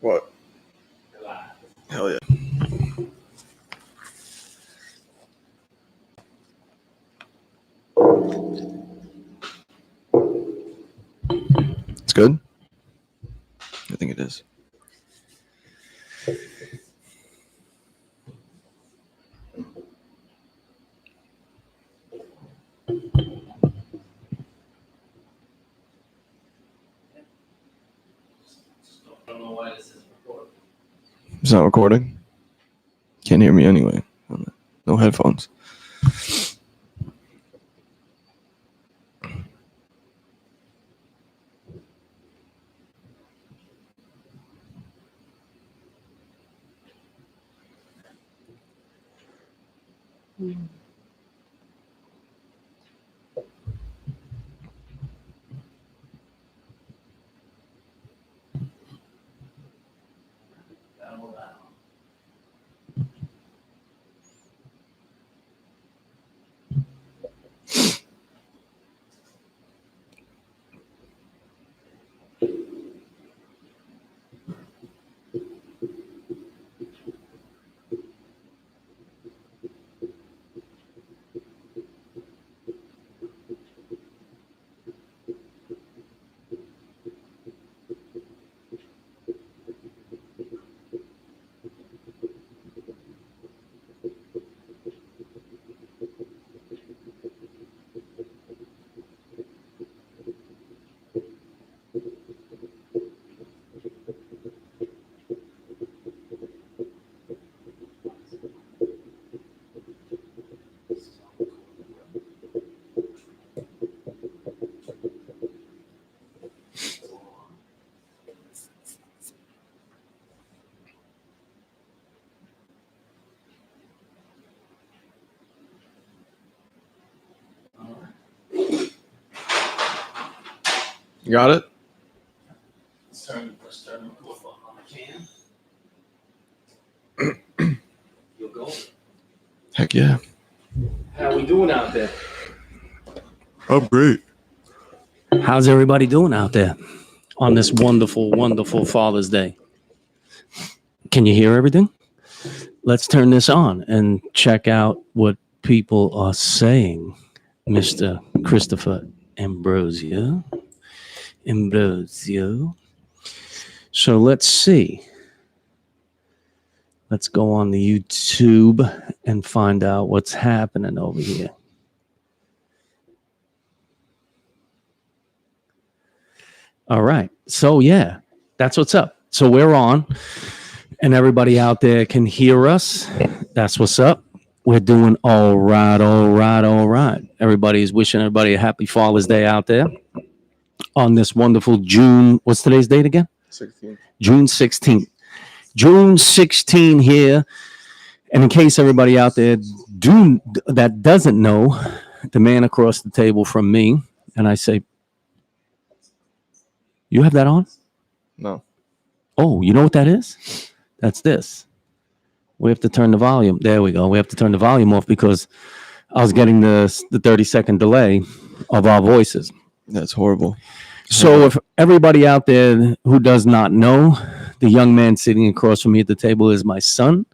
What? Hell yeah. It's good? I think it is. I don't know why this is recording. It's not recording? Can't hear me anyway. No headphones. You got it? Let's turn the record on the can. You'll go. Heck yeah. How we doing out there? Oh, great. How's everybody doing out there on this wonderful, wonderful Father's Day? Can you hear everything? Let's turn this on and check out what people are saying. Mr. Christopher Ambrosio. So let's see. Let's go on the YouTube and find out what's happening over here. All right. So, yeah, that's what's up. So we're on and everybody out there can hear us. That's what's up. We're doing all right. Everybody's wishing everybody a happy Father's Day out there on this wonderful June. What's today's date again? 16. June 16th. June 16 here. And in case everybody out there that doesn't know, the man across the table from me, and I say, you have that on? No. Oh, you know what that is? That's this. We have to turn the volume. There we go. We have to turn the volume off because I was getting the 30-second delay of our voices. That's horrible. So if everybody out there who does not know, the young man sitting across from me at the table is my son,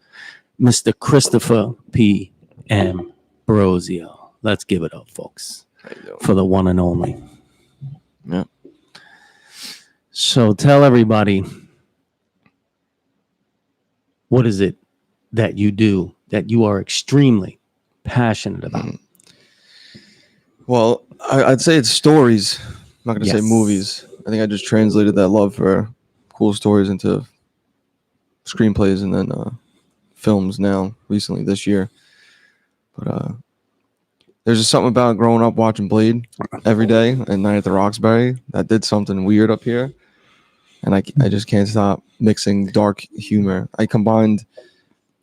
Mr. Christopher P. Ambrosio. Let's give it up, folks, for the one and only. Yeah. So tell everybody, what is it that you do that you are extremely passionate about? Well, I'd say it's stories. I'm not going to say movies. I think I just translated that love for cool stories into screenplays and then films now, recently this year. But there's just something about growing up watching Blade every day and Night at the Roxbury that did something weird up here. And I just can't stop mixing dark humor. I combined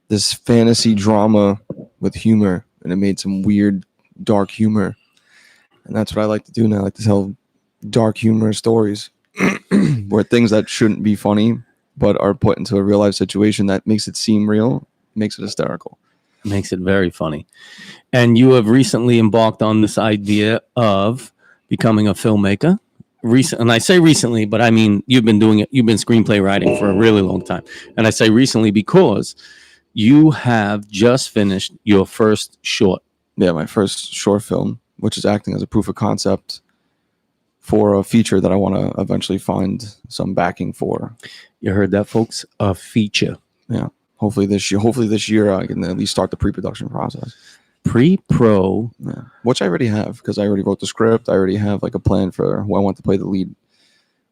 this fantasy drama with humor, and it made some weird dark humor. And that's what I like to do now. I like to tell dark humor stories where things that shouldn't be funny but are put into a real life situation that makes it seem real, makes it hysterical. Makes it very funny. And you have recently embarked on this idea of becoming a filmmaker. recent, and I say recently, but I mean you've been doing it. You've been screenplay writing for a really long time, and I say recently because you have just finished your first short. Yeah, my first short film, which is acting as a proof of concept for a feature that I want to eventually find some backing for. You heard that, folks? A feature. Yeah. Hopefully this year I can at least start the pre-production process. Pre-pro. Yeah. Which I already have, because I already wrote the script. I already have like a plan for who I want to play the lead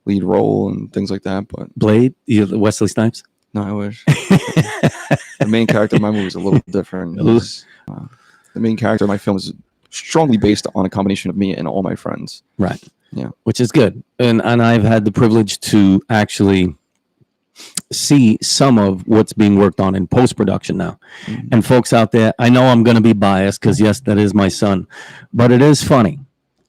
role and things like that. But Blade, Wesley Snipes. No, I wish. The main character of my movie is a little different. The main character of my film is strongly based on a combination of me and all my friends. Right. Yeah. Which is good. And I've had the privilege to actually see some of what's being worked on in post-production now. Mm-hmm. And folks out there, I know I'm going to be biased because, yes, that is my son. But it is funny.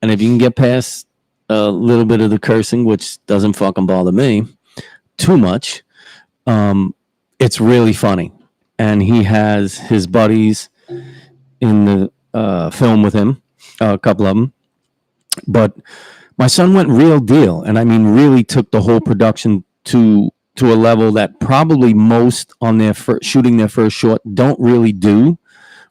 And if you can get past a little bit of the cursing, which doesn't fucking bother me too much, it's really funny. And he has his buddies in the film with him, a couple of them. But my son went real deal, and I mean really took the whole production to a level that probably most on their shooting their first short don't really do,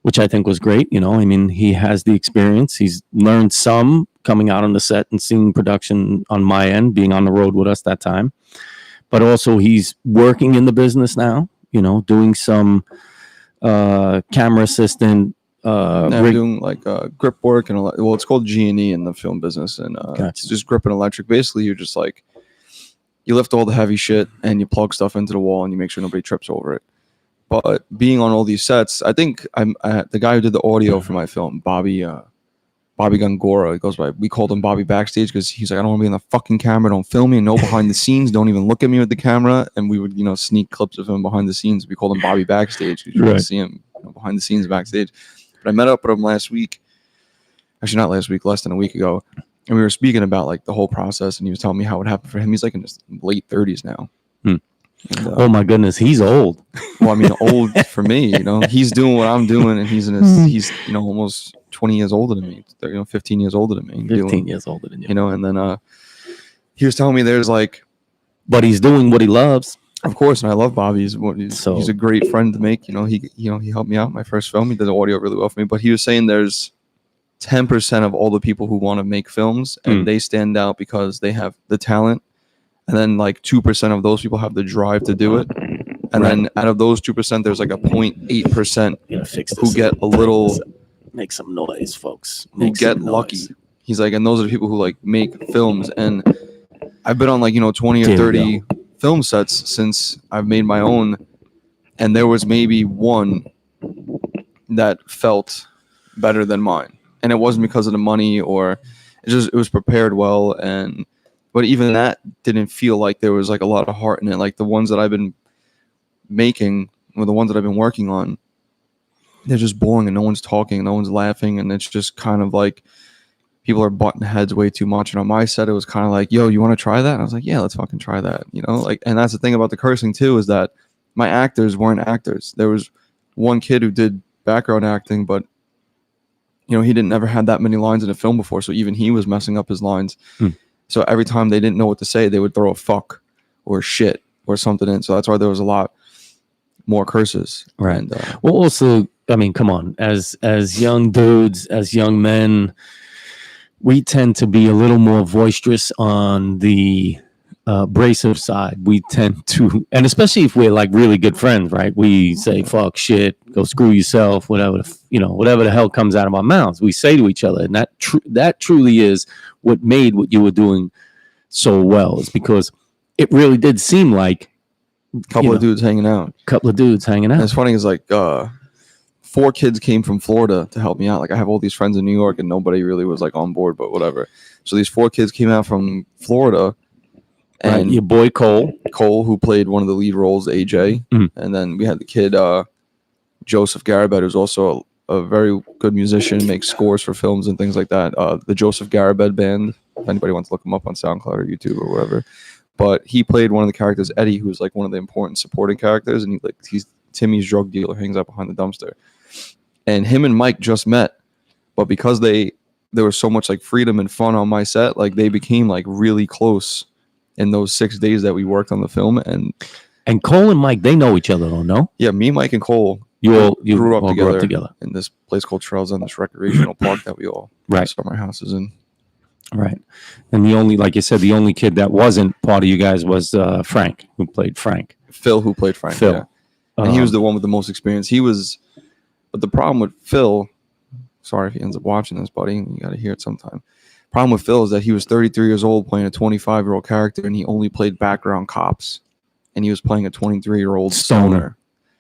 which I think was great. You know, I mean, he has the experience. He's learned some coming out on the set and seeing production on my end, being on the road with us that time. But also he's working in the business now, you know, doing some camera assistant. Doing like grip work and it's called G&E in the film business, and Gotcha. It's just grip and electric. Basically, you're just like you lift all the heavy shit and you plug stuff into the wall and you make sure nobody trips over it. But being on all these sets, I think the guy who did the audio for my film, Bobby Gongora, he goes by. We called him Bobby Backstage because he's like, I don't want to be in the fucking camera. Don't film me. No behind the scenes. Don't even look at me with the camera. And we would, sneak clips of him behind the scenes. We called him Bobby Backstage. You right. See him behind the scenes backstage. But I met up with him last week. Actually, not last week, less than a week ago. And we were speaking about like the whole process. And he was telling me how it happened for him. He's like in his late 30s now. And, oh my goodness, he's old. Well, I mean, old for me. He's doing what I'm doing, and he's almost 20 years older than me. 15 years older than me. 15 years older than you. And then he was telling me there's like, but he's doing what he loves. Of course, and I love Bobby. He's a great friend to make. He helped me out in my first film. He did the audio really well for me. But he was saying there's 10% of all the people who want to make films, and they stand out because they have the talent. And then like 2% of those people have the drive to do it. And then out of those 2%, there's like a 0.8% who get a little... Make some noise, folks. Who get lucky. He's like, and those are the people who like make films. And I've been on like, 20 or 30 film sets since I've made my own. And there was maybe one that felt better than mine. And it wasn't because of the money or it was prepared well. But even that didn't feel like there was like a lot of heart in it. Like the ones that I've been making or the ones that I've been working on, they're just boring and no one's talking, no one's laughing. And it's just kind of like people are butting heads way too much. And on my set, it was kind of like, yo, you want to try that? And I was like, yeah, let's fucking try that. And that's the thing about the cursing too, is that my actors weren't actors. There was one kid who did background acting, but he didn't ever had that many lines in a film before. So even he was messing up his lines. So every time they didn't know what to say, they would throw a fuck or shit or something in. So that's why there was a lot more curses. Right. And, well, also, I mean, come on, as young dudes, as young men, we tend to be a little more boisterous on the abrasive side. We tend to, and especially if we're like really good friends, right? We say fuck, shit, go screw yourself, whatever the hell comes out of our mouths. We say to each other, and that truly is what made what you were doing so well. Is because it really did seem like a couple of dudes hanging out. And it's funny, is like 4 kids came from Florida to help me out. Like I have all these friends in New York, and nobody really was like on board, but whatever. So these 4 kids came out from Florida. And your boy Cole, who played one of the lead roles, AJ. And then we had the kid Joseph Garabet, who's also a very good musician, makes scores for films and things like that. The Joseph Garabet Band, if anybody wants to look him up on SoundCloud or YouTube or whatever. But he played one of the characters, Eddie, who's like one of the important supporting characters, and he's Timmy's drug dealer, hangs out behind the dumpster. And him and Mike just met, but because they there was so much like freedom and fun on my set. Like they became like really close in those 6 days that we worked on the film. And Cole and Mike, they know each other, don't know? Yeah, me, Mike, and Cole You grew up all together in this place called Trails on this recreational park that we all Right. summer houses in. Right. And the only, like you said, the only kid that wasn't part of you guys was Frank, who played Frank. Phil, who played Frank. Phil. Yeah. And he was the one with the most experience. But the problem with Phil, sorry if he ends up watching this, buddy, you got to hear it sometime. Problem with Phil is that he was 33 years old playing a 25-year-old character, and he only played background cops. And he was playing a 23-year-old stoner.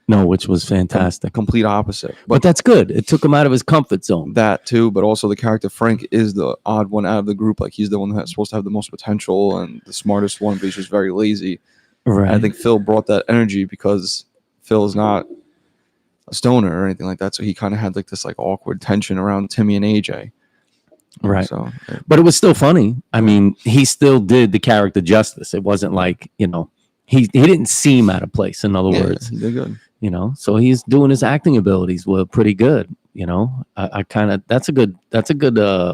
No, which was fantastic. Complete opposite. But that's good. It took him out of his comfort zone. That too, but also the character Frank is the odd one out of the group. Like he's the one that's supposed to have the most potential and the smartest one, but he's just very lazy. Right. And I think Phil brought that energy because Phil is not a stoner or anything like that. So he kind of had like this like awkward tension around Timmy and AJ. Right. So, but it was still funny. I mean, he still did the character justice. It wasn't like, he didn't seem out of place, in other words. He did good. So he's doing his acting abilities were pretty good. I kind of that's a good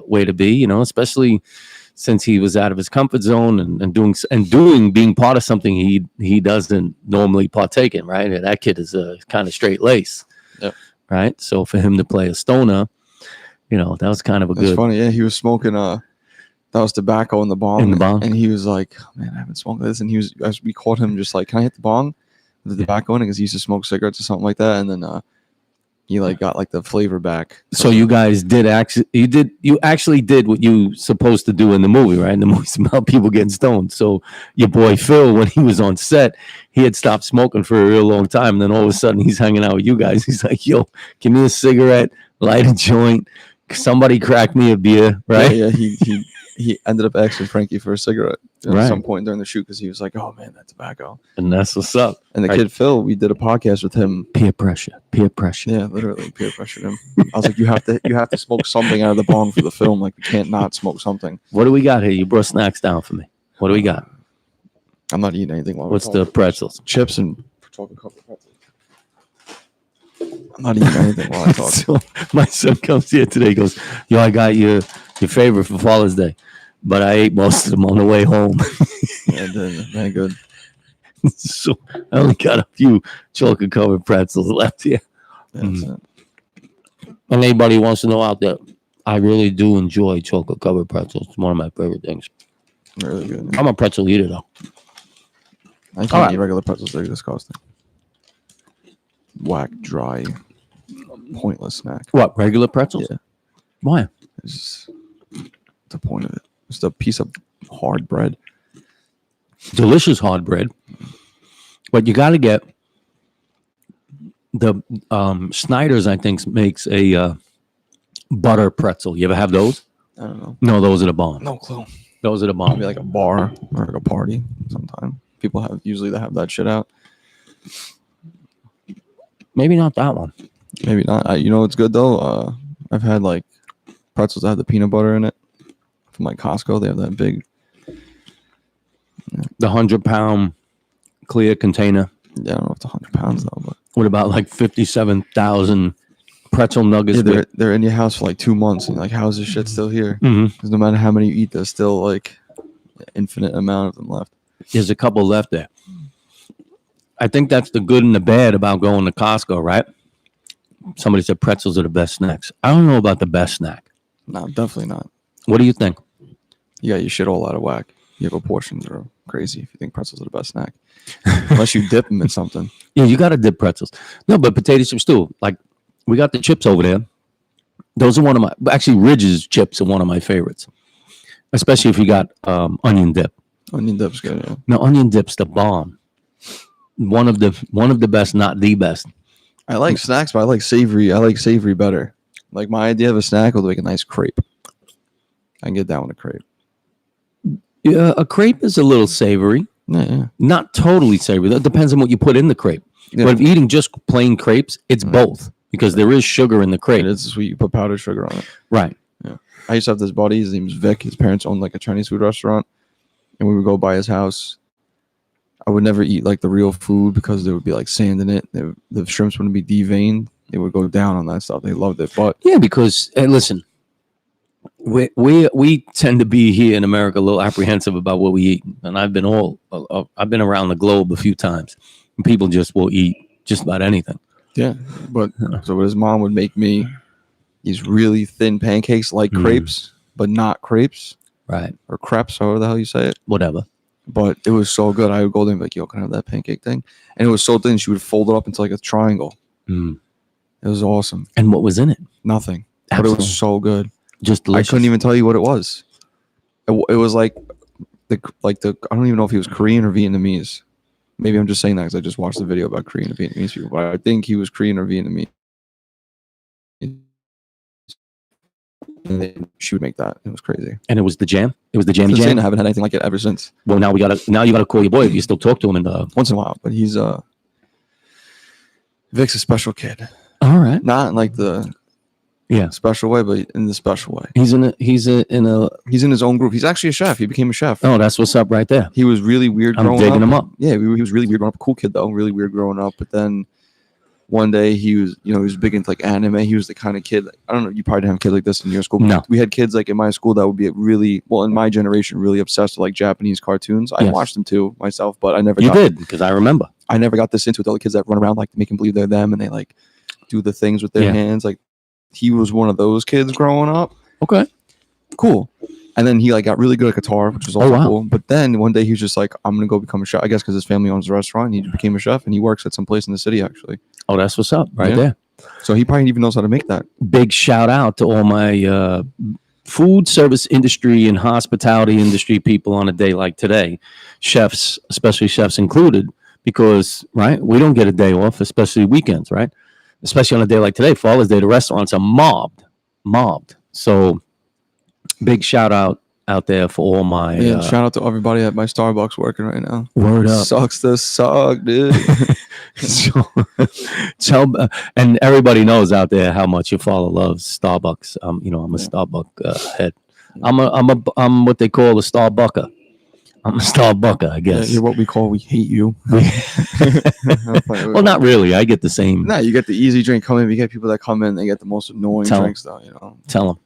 way to be, especially since he was out of his comfort zone and being part of something he doesn't normally partake in, right? That kid is a kind of straight lace. Yep. Right. So for him to play a stoner, that was kind of a good. It's funny, yeah. He was smoking that was tobacco in the bong. And he was like, oh, man, I haven't smoked this. And we caught him just like, can I hit the bong? The tobacco in it because he used to smoke cigarettes or something like that, and then he like got like the flavor back. So you guys did actually did what you supposed to do in the movie, right? In the movie's about people getting stoned. So your boy Phil, when he was on set, he had stopped smoking for a real long time, and then all of a sudden he's hanging out with you guys. He's like, "Yo, give me a cigarette, light a joint, somebody crack me a beer," right? Yeah, he ended up asking Frankie for a cigarette at some point during the shoot because he was like, "Oh man, that tobacco." And that's what's up. And the kid Phil, we did a podcast with him. Peer pressure. Yeah, literally peer pressured him. I was like, you have to smoke something out of the bong for the film. Like we can't not smoke something. What do we got here? You brought snacks down for me. What do we got? I'm not eating anything. What's the pretzels? Chips and chocolate covered pretzels. I'm not eating anything while I talk. So my son comes here today. He goes, "Yo, I got your favorite for Father's Day, but I ate most of them on the way home." Yeah, very good. So I only got a few chocolate covered pretzels left here. That's it. And anybody wants to know out there, I really do enjoy chocolate covered pretzels. It's one of my favorite things. Really good. Yeah. I'm a pretzel eater though. I can't eat regular pretzels. They're disgusting. Whack, dry, pointless snack. What, regular pretzels? Yeah. Why? It's the point of it. It's a piece of hard bread. Delicious hard bread. But you got to get the Snyder's, I think, makes a butter pretzel. You ever have those? I don't know. No, those are the bomb. No clue. Those are the bomb. Maybe like a bar or like a party sometime. People usually have that shit out. Maybe not that one. Maybe not. You know what's good though? I've had like pretzels that have the peanut butter in it from like Costco. They have that big. The 100-pound clear container. Yeah, I don't know if it's 100 pounds though, but What about like 57,000 pretzel nuggets? yeah, they're in your house for like 2 months, and like, how's this shit still here? Mm-hmm. Because no matter how many you eat, there's still like an infinite amount of them left. There's a couple left there. I think that's the good and the bad about going to Costco, right? Somebody said pretzels are the best snacks. I don't know about the best snack. No, definitely not. What do you think? You got your shit all out of whack. Your proportions are crazy if you think pretzels are the best snack. Unless you dip them in something. Yeah, you got to dip pretzels. No, but potato chips too. Like, we got the chips over there. Those are one of my, actually, Ridge's chips are one of my favorites. Especially if you got onion dip. Onion dip's good, yeah. No, onion dip's the bomb. One of the best, not the best. I like snacks, but I like savory better. Like, my idea of a snack would be like a nice crepe. I can get down with a crepe. Yeah, a crepe is a little savory. Yeah. Not totally savory. That depends on what you put in the crepe. Yeah. But if eating just plain crepes, it's both because there is sugar in the crepe. It's sweet. You put powdered sugar on it. Right. Yeah. I used to have this buddy. His name's Vic. His parents owned like a Chinese food restaurant. And we would go by his house. I would never eat like the real food because there would be like sand in it. The shrimps wouldn't be deveined. They would go down on that stuff. They loved it. But yeah, because listen, we tend to be here in America a little apprehensive about what we eat, and I've been around the globe a few times, and people just will eat just about anything. Yeah, but so his mom would make me these really thin pancakes like crepes, but not crepes, right? Or crepes, however the hell you say it. Whatever. But it was so good. I would go there and be like, yo, can I have that pancake thing? And it was so thin, she would fold it up into like a triangle. It was awesome. And what was in it? Nothing. Absolutely. But it was so good. Just delicious. I couldn't even tell you what it was. It was like the I don't even know if he was Korean or Vietnamese. Maybe I'm just saying that because I just watched the video about Korean and Vietnamese people. But I think he was Korean or Vietnamese. And she would make that. It was crazy. And it was the jam. It was the jammy jam. I haven't had anything like it ever since. Well, now you gotta call your boy if you still talk to him. And once in a while, but he's Vic's a special kid. All right, not in like the special way, but in the special way. He's in his own group. He's actually a chef. He became a chef. Oh, that's what's up right there. He was really weird growing up. I'm digging him up. Yeah, he was really weird growing up. Cool kid though. Really weird growing up, but then. One day he was big into like anime. He was the kind of kid, I don't know, you probably didn't have a kid like this in your school. But no. We had kids like in my school that would be really, well, in my generation, really obsessed with like Japanese cartoons. I watched them too myself, but I never did, because I remember. I never got this into with all the kids that run around like making believe they're them and they like do the things with their hands. Like he was one of those kids growing up. Okay. Cool. And then he like got really good at guitar, which was also cool. But then one day he was just like, I'm going to go become a chef. I guess because his family owns a restaurant. He became a chef and he works at some place in the city actually. Oh, that's what's up right there. So he probably even knows how to make that. Big shout out to all my food service industry and hospitality industry people on a day like today. Chefs, especially chefs included, because, right, we don't get a day off, especially weekends, right? Especially on a day like today, Father's Day, the restaurants are mobbed. So big shout out there for all my shout out to everybody at my Starbucks working right now. Word up. Sucks to suck, dude. So and everybody knows out there how much your father loves Starbucks. I'm a Starbucks head. I'm what they call a Starbucker. I'm a Starbucker, I guess. Yeah, you're what we hate you. Well, not really. I get the same. No, you get the easy drink coming. You get people that come in, they get the most annoying drinks though, Tell them.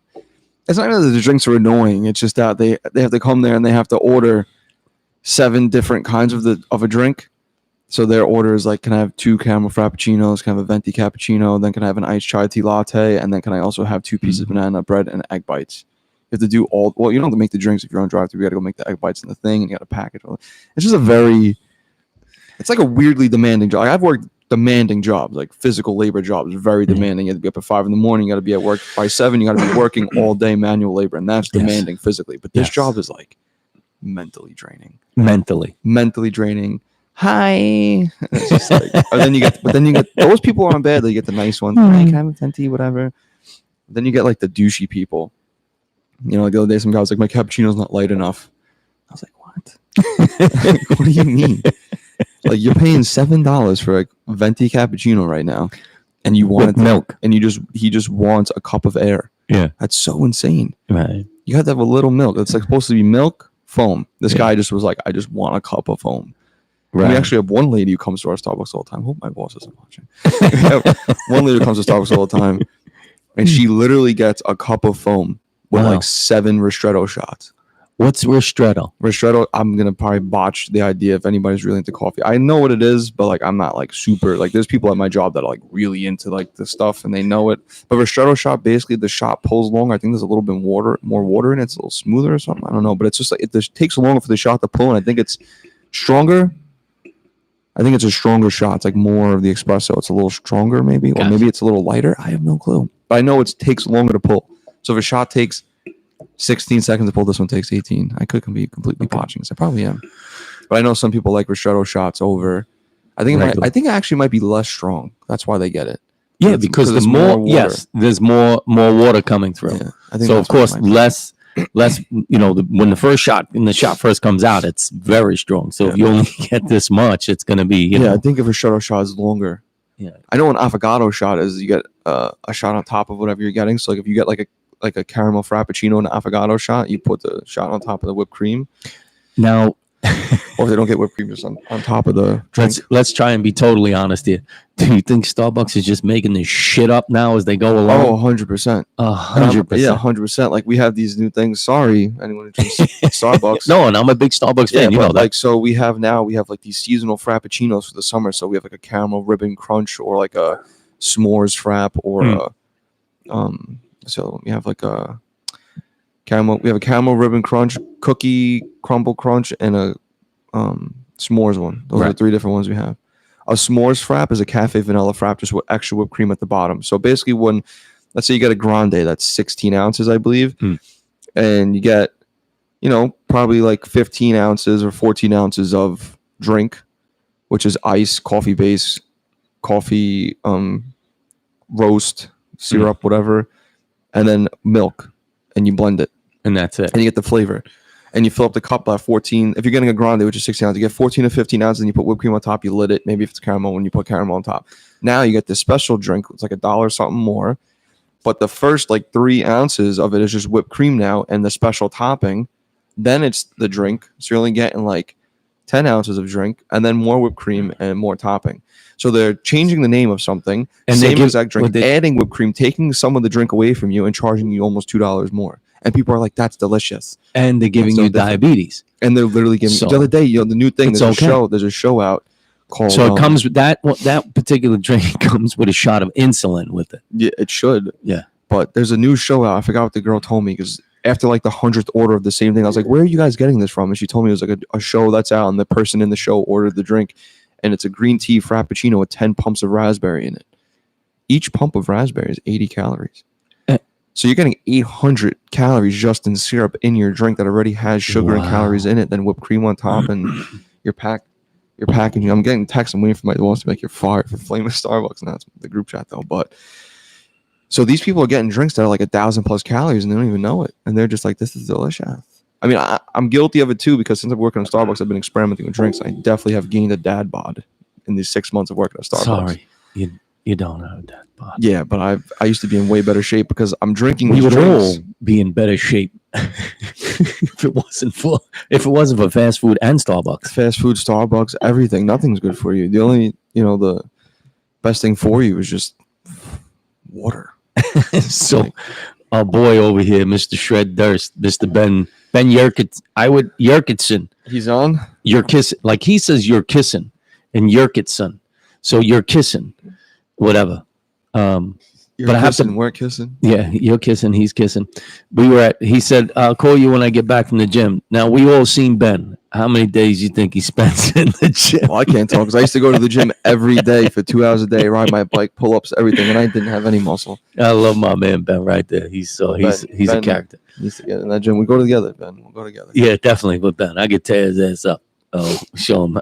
It's not that the drinks are annoying. It's just that they have to come there and they have to order 7 different kinds of a drink. So their order is like, can I have 2 caramel frappuccinos? Can I have a venti cappuccino? Then can I have an iced chai tea latte? And then can I also have 2 pieces of banana bread and egg bites? You have to do you don't have to make the drinks if you're on drive-thru. You got to go make the egg bites in the thing and you got to package all. It's just it's like a weirdly demanding job. I've worked demanding jobs, like physical labor jobs, very demanding. You have to be up at 5 a.m. You got to be at work by 7. You got to be working all day manual labor, and that's demanding physically. But this job is like mentally draining. Mentally draining. Hi. It's just like, but then you get those people aren't bad. They get the nice ones. Hey, can I have a venti, whatever. Then you get like the douchey people. Like the other day, some guy was like, my cappuccino's not light enough. I was like, what? What do you mean? Like you're paying $7 for a venti cappuccino right now, and you want milk, and he just wants a cup of air. Yeah, that's so insane. Right? You have to have a little milk. It's like supposed to be milk, foam. This guy just was like, I just want a cup of foam. Right. We actually have one lady who comes to our Starbucks all the time. I hope my boss isn't watching. One lady who comes to Starbucks all the time, and she literally gets a cup of foam with like 7 ristretto shots. What's ristretto? Ristretto, I'm going to probably botch the idea if anybody's really into coffee. I know what it is, but like I'm not like super, like there's people at my job that are like really into like the stuff and they know it. But ristretto shot, basically the shot pulls longer. I think there's a little bit more water in it. It's a little smoother or something. I don't know, but it's just like it just takes longer for the shot to pull, and I think it's stronger. I think it's a stronger shot. It's like more of the espresso. It's a little stronger maybe, or maybe it's a little lighter. I have no clue. But I know it takes longer to pull. So if a shot takes 16 seconds to pull, this one takes 18. I could be completely botching this. I probably am. But I know some people like ristretto shots over. I think it actually might be less strong. That's why they get it. Yeah, because there's more there's more water coming through. Yeah, I think so of course less when the first shot first comes out, it's very strong. So if you only get this much, it's going to be I think if a ristretto shot is longer. Yeah. I know an affogato shot is you get a shot on top of whatever you're getting. So like if you get like a caramel frappuccino and an affogato shot, you put the shot on top of the whipped cream. Now, or if they don't get whipped cream just on top of the drink. Let's try and be totally honest here. Do you think Starbucks is just making this shit up now as they go along? Oh, 100%. 100%. Yeah, 100%. Like, we have these new things. Sorry, anyone who drinks Starbucks. No, and I'm a big Starbucks fan. You know that. Like, so we have like these seasonal frappuccinos for the summer. So we have like a caramel ribbon crunch or like a s'mores frap or so we have like a caramel. We have a caramel ribbon crunch, cookie crumble crunch, and a s'mores one. Those are the 3 different ones we have. A s'mores frap is a cafe vanilla frap just with extra whipped cream at the bottom. So basically, when let's say you get a grande that's 16 ounces, I believe, and you get, probably like 15 ounces or 14 ounces of drink, which is ice, coffee base, coffee, roast, syrup, whatever, and then milk, and you blend it. And that's it. And you get the flavor. And you fill up the cup by 14. If you're getting a grande, which is 16 ounces, you get 14 to 15 ounces, and you put whipped cream on top, you lit it. Maybe if it's caramel, when you put caramel on top. Now you get this special drink. It's like $1 something more. But the first like 3 ounces of it is just whipped cream now and the special topping. Then it's the drink. So you're only getting like 10 ounces of drink and then more whipped cream and more topping. So they're changing the name of something, and same exact drink, adding whipped cream, taking some of the drink away from you and charging you almost $2 more. And people are like, that's delicious. And they're giving you diabetes. And they're literally giving the other day, the new thing, there's a show out called. So it comes with that particular drink comes with a shot of insulin with it. Yeah, it should. Yeah. But there's a new show out. I forgot what the girl told me, because after like the 100th order of the same thing, I was like, where are you guys getting this from? And she told me it was like a show that's out, and the person in the show ordered the drink, and it's a green tea frappuccino with 10 pumps of raspberry in it. Each pump of raspberry is 80 calories. So you're getting 800 calories just in syrup in your drink that already has sugar and calories in it, then whipped cream on top, and your packaging. I'm getting texts. I'm waiting for my boss to make your fired for flaming Starbucks, and that's the group chat though. But so these people are getting drinks that are like 1,000+ calories, and they don't even know it, and they're just like, "This is delicious." I mean, I'm guilty of it too, because since I've worked on Starbucks, I've been experimenting with drinks. I definitely have gained a dad bod in these 6 months of working at Starbucks. Sorry, you don't have a dad bod. Yeah, but I used to be in way better shape because I'm drinking. We would all be in better shape if it wasn't for fast food and Starbucks. Fast food, Starbucks, everything. Nothing's good for you. The only the best thing for you is just water. So our boy over here, Mr. Shred Durst, Mr. Ben Yerkitson. He's on. You're kissing, like he says, you're kissing, and Yerkitson. So you're kissing, whatever. You're but kissing, we're kissing. Yeah, you're kissing, he's kissing. He said, I'll call you when I get back from the gym. Now, we all seen Ben. How many days you think he spends in the gym? Well, I can't talk because I used to go to the gym every day for 2 hours a day, ride my bike, pull-ups, everything, and I didn't have any muscle. I love my man Ben right there. He's a character. He's together in that gym. We go together, Ben. We'll go together. Yeah, definitely with Ben. I could tear his ass up. Oh, show him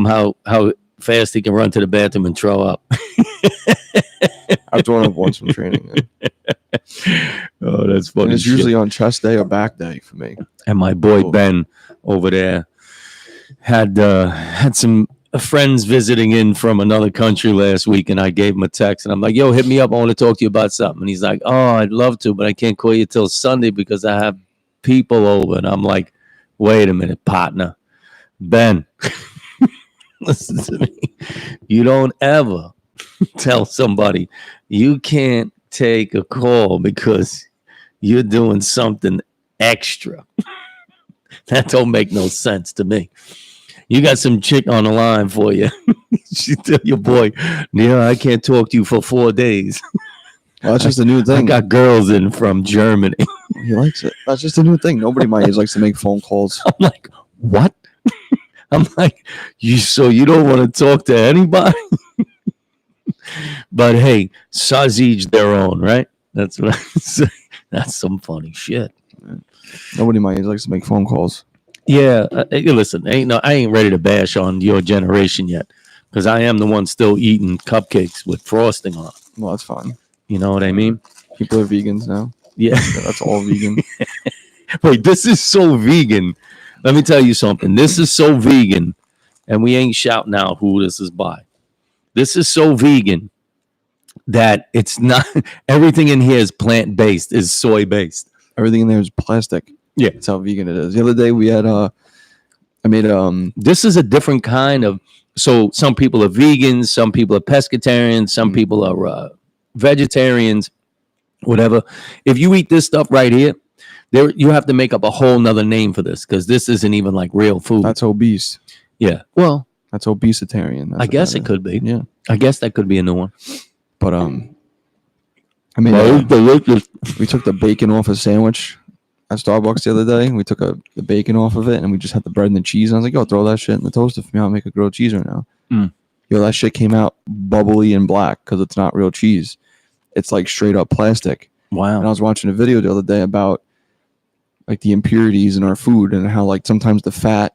how fast he can run to the bathroom and throw up. I've thrown up once from training. Oh, that's funny. And it's usually on chest day or back day for me. And my boy Ben over there had some friends visiting in from another country last week, and I gave him a text, and I'm like, "Yo, hit me up. I want to talk to you about something." And he's like, "Oh, I'd love to, but I can't call you till Sunday because I have people over." And I'm like, "Wait a minute, partner, Ben." Listen to me. You don't ever tell somebody you can't take a call because you're doing something extra. That don't make no sense to me. You got some chick on the line for you. She tell your boy, "Yeah, I can't talk to you for 4 days." Well, that's just a new thing. I got girls in from Germany. He likes it. That's just a new thing. Nobody my age likes to make phone calls. I'm like, what? I'm like, you don't want to talk to anybody? But hey, soz each their own, right? That's what I say. That's some funny shit. Nobody my age likes to make phone calls. Yeah, listen, I ain't ready to bash on your generation yet, because I am the one still eating cupcakes with frosting on. Well, that's fine. You know what I mean? People are vegans now. Yeah, that's all vegan. Wait, this is so vegan. Let me tell you something. This is so vegan, and we ain't shouting out who this is by. This is so vegan that it's not everything in here is plant-based, is soy-based. Everything in there is plastic. Yeah. That's how vegan it is. The other day we had I made This is a different kind of. So some people are vegans, some people are pescatarians, some people are vegetarians, whatever. If you eat this stuff right here, there you have to make up a whole nother name for this because this isn't even like real food. That's obese. Yeah. Well, that's obesitarian. I guess it could be. Yeah. I guess that could be a new one. But I mean, we took the bacon off a sandwich at Starbucks the other day. We took the bacon off of it, and we just had the bread and the cheese. And I was like, "Yo, throw that shit in the toaster for me. I'll make a grilled cheese right now." Yo, that shit came out bubbly and black because it's not real cheese. It's like straight up plastic. Wow. And I was watching a video the other day about like the impurities in our food and how like sometimes the fat.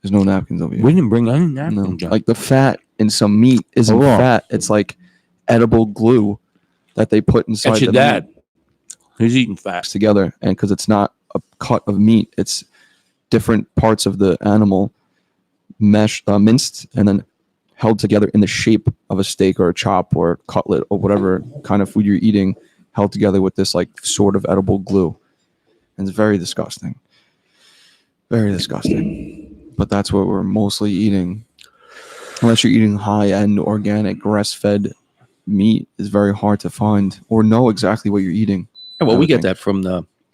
There's no napkins over here. We didn't bring any napkins. No. Like the fat in some meat isn't fat. It's like edible glue that they put inside That's your dad. meat. He's eating fat Together, and because it's not a cut of meat, it's different parts of the animal minced and then held together in the shape of a steak or a chop or cutlet or whatever kind of food you're eating, held together with this like sort of edible glue. And it's very disgusting. Very disgusting. But that's what we're mostly eating. Unless you're eating high-end organic grass-fed meat, is very hard to find or know exactly what you're eating. Yeah, well, we get that from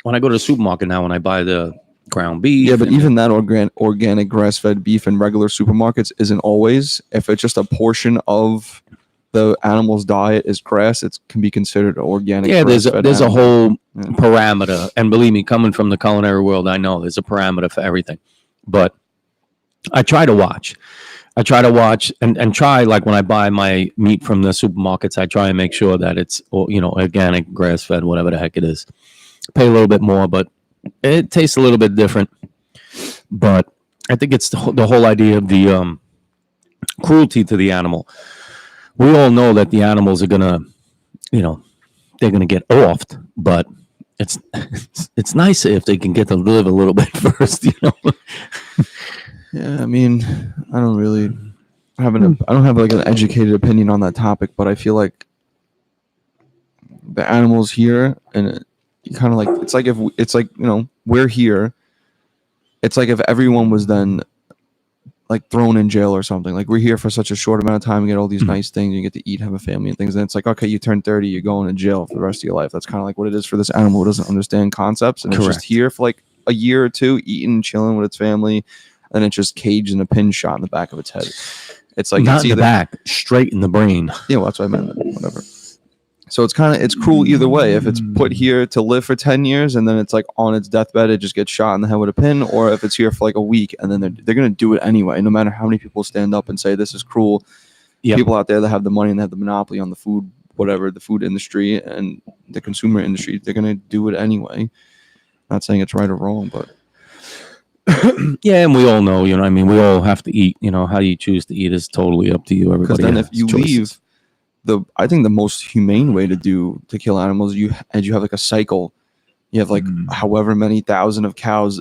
when I go to the supermarket now, when I buy the ground beef. Yeah, but even that organic grass-fed beef in regular supermarkets isn't always. If it's just a portion of the animal's diet is grass, it can be considered organic. Yeah, there's a whole parameter. And believe me, coming from the culinary world, I know there's a parameter for everything. But I try to watch and try, like when I buy my meat from the supermarkets, I try and make sure that it's, organic, grass fed, whatever the heck it is. Pay a little bit more, but it tastes a little bit different. But I think it's the whole idea of the cruelty to the animal. We all know that the animals are gonna, they're gonna get offed, but it's nicer if they can get to live a little bit first, Yeah, I mean, I don't have like an educated opinion on that topic, but I feel like the animals here, and kind of like we're here. It's like if everyone was then like thrown in jail or something. Like we're here for such a short amount of time and get all these nice things. You get to eat, have a family and things. And it's like, okay, you turn 30, you're going to jail for the rest of your life. That's kind of like what it is for this animal who doesn't understand concepts. And Correct. It's just here for like a year or two, eating, chilling with its family. And it's just caged in a pin shot in the back of its head. It's like, not in the back, straight in the brain. Yeah, well, that's what I meant. Whatever. So it's cruel either way. If it's put here to live for 10 years and then it's like on its deathbed, it just gets shot in the head with a pin, or if it's here for like a week and then they're going to do it anyway, no matter how many people stand up and say this is cruel. Yep. People out there that have the money and have the monopoly on the food, whatever, the food industry and the consumer industry, they're going to do it anyway. Not saying it's right or wrong, but. Yeah, and we all know, we all have to eat. How you choose to eat is totally up to you. Everybody. Because then if you leave, I think the most humane way to kill animals, you have like a cycle. You have like however many thousand of cows,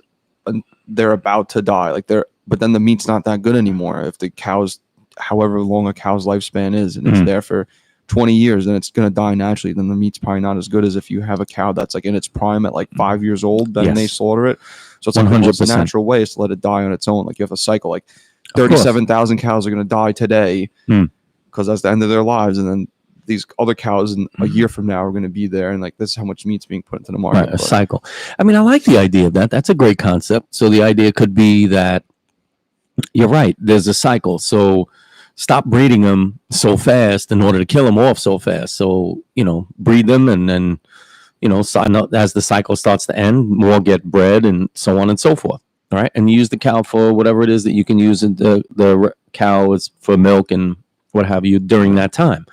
they're about to die. But then the meat's not that good anymore. If the cows, however long a cow's lifespan is, and it's there for 20 years, then it's gonna die naturally. Then the meat's probably not as good as if you have a cow that's like in its prime at like 5 years old. Then they slaughter it. So it's like 100%. The natural way is to let it die on its own. Like you have a cycle. Like 37,000 cows are gonna die today. Because that's the end of their lives, and then these other cows in a year from now are going to be there, and like this is how much meat's being put into the market. Right, a cycle. I mean, I like the idea of that. That's a great concept. So the idea could be that you're right. There's a cycle. So stop breeding them so fast in order to kill them off so fast. So breed them, and then as the cycle starts to end, more get bred, and so on and so forth. All right, and use the cow for whatever it is that you can use. The cow is for milk and what have you during that time.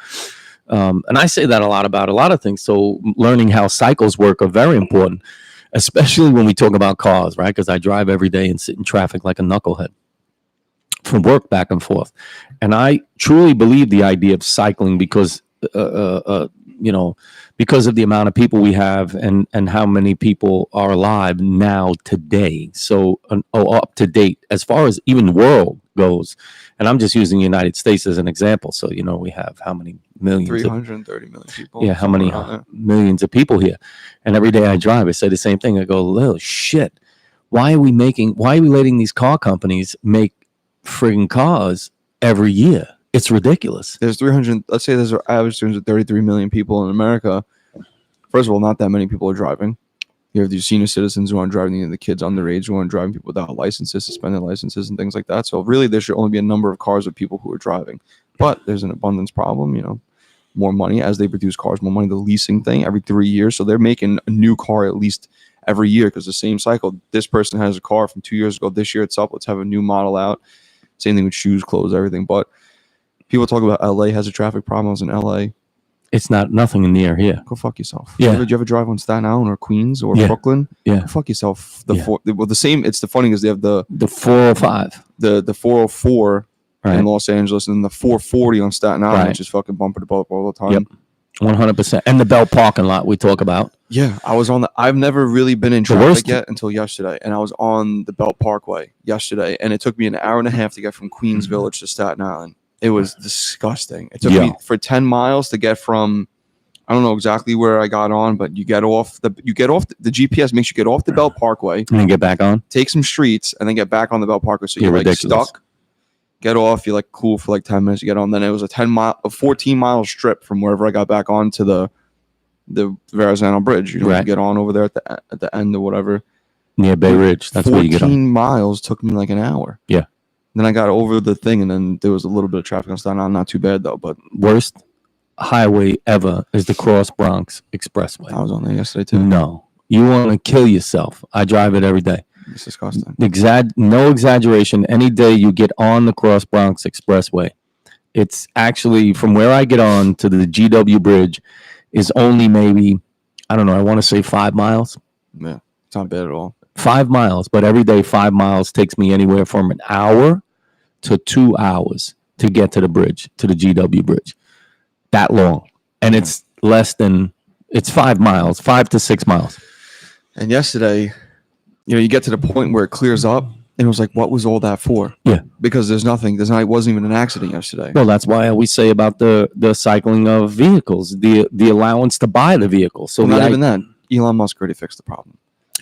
And I say that a lot about a lot of things. So learning how cycles work are very important, especially when we talk about cars, right? Because I drive every day and sit in traffic like a knucklehead from work back and forth. And I truly believe the idea of cycling because, because of the amount of people we have and how many people are alive now today. So up to date as far as even the world goes. And I'm just using the United States as an example. So, we have how many millions? 330 million people. Yeah, how many millions of people here? And every day I drive, I say the same thing. I go, little shit. why are we letting these car companies make friggin' cars every year? It's ridiculous. There's 300. Let's say there's an average 333 million people in America. First of all, not that many people are driving. You have these senior citizens who aren't driving, the kids underage who aren't driving, people without licenses, suspended licenses, and things like that. So really, there should only be a number of cars of people who are driving. But there's an abundance problem, more money as they produce cars, more money. The leasing thing every 3 years. So they're making a new car at least every year because the same cycle. This person has a car from 2 years ago. This year it's up. Let's have a new model out. Same thing with shoes, clothes, everything. But people talk about LA has a traffic problem. I was in LA. It's nothing in the air here. Go fuck yourself. Yeah. Did you ever drive on Staten Island or Queens or Brooklyn? Yeah. Go fuck yourself. The same. It's the funny is they have the 405, the 404 right, in Los Angeles, and the 440 on Staten Island, right, which is fucking bumper to bumper all the time. Yep. 100%. And the Bell parking lot we talk about. Yeah, I was on I've never really been in traffic yet until yesterday, and I was on the Belt Parkway yesterday, and it took me an hour and a half to get from Queens Village to Staten Island. It was disgusting. It took me for 10 miles to get from, I don't know exactly where I got on, but you get off the GPS makes you get off the Belt Parkway and then get back on, take some streets, and then get back on the Belt Parkway. So you're like stuck. Get off, you're like cool for like 10 minutes, you get on. Then it was a 14-mile strip from wherever I got back on to the Verrazano Bridge. You get on over there at the end or whatever. Near Bay Ridge. That's where you get on. 14 miles took me like an hour. Yeah. Then I got over the thing, and then there was a little bit of traffic on Staten Island. Not too bad though, but worst highway ever is the Cross Bronx Expressway. I was on there yesterday too. No, you want to kill yourself. I drive it every day. It's disgusting. No exaggeration. Any day you get on the Cross Bronx Expressway, it's actually from where I get on to the GW Bridge is only maybe, I don't know, I want to say 5 miles. Yeah, it's not bad at all. 5 miles, but every day 5 miles takes me anywhere from an hour to 2 hours to get to the bridge, to the GW Bridge. That long. And it's it's 5 miles, 5 to 6 miles. And yesterday, you get to the point where it clears up, and it was like, what was all that for? Yeah. Because it wasn't even an accident yesterday. Well, that's why I always say about the cycling of vehicles, the allowance to buy the vehicle. So not even that. Elon Musk already fixed the problem.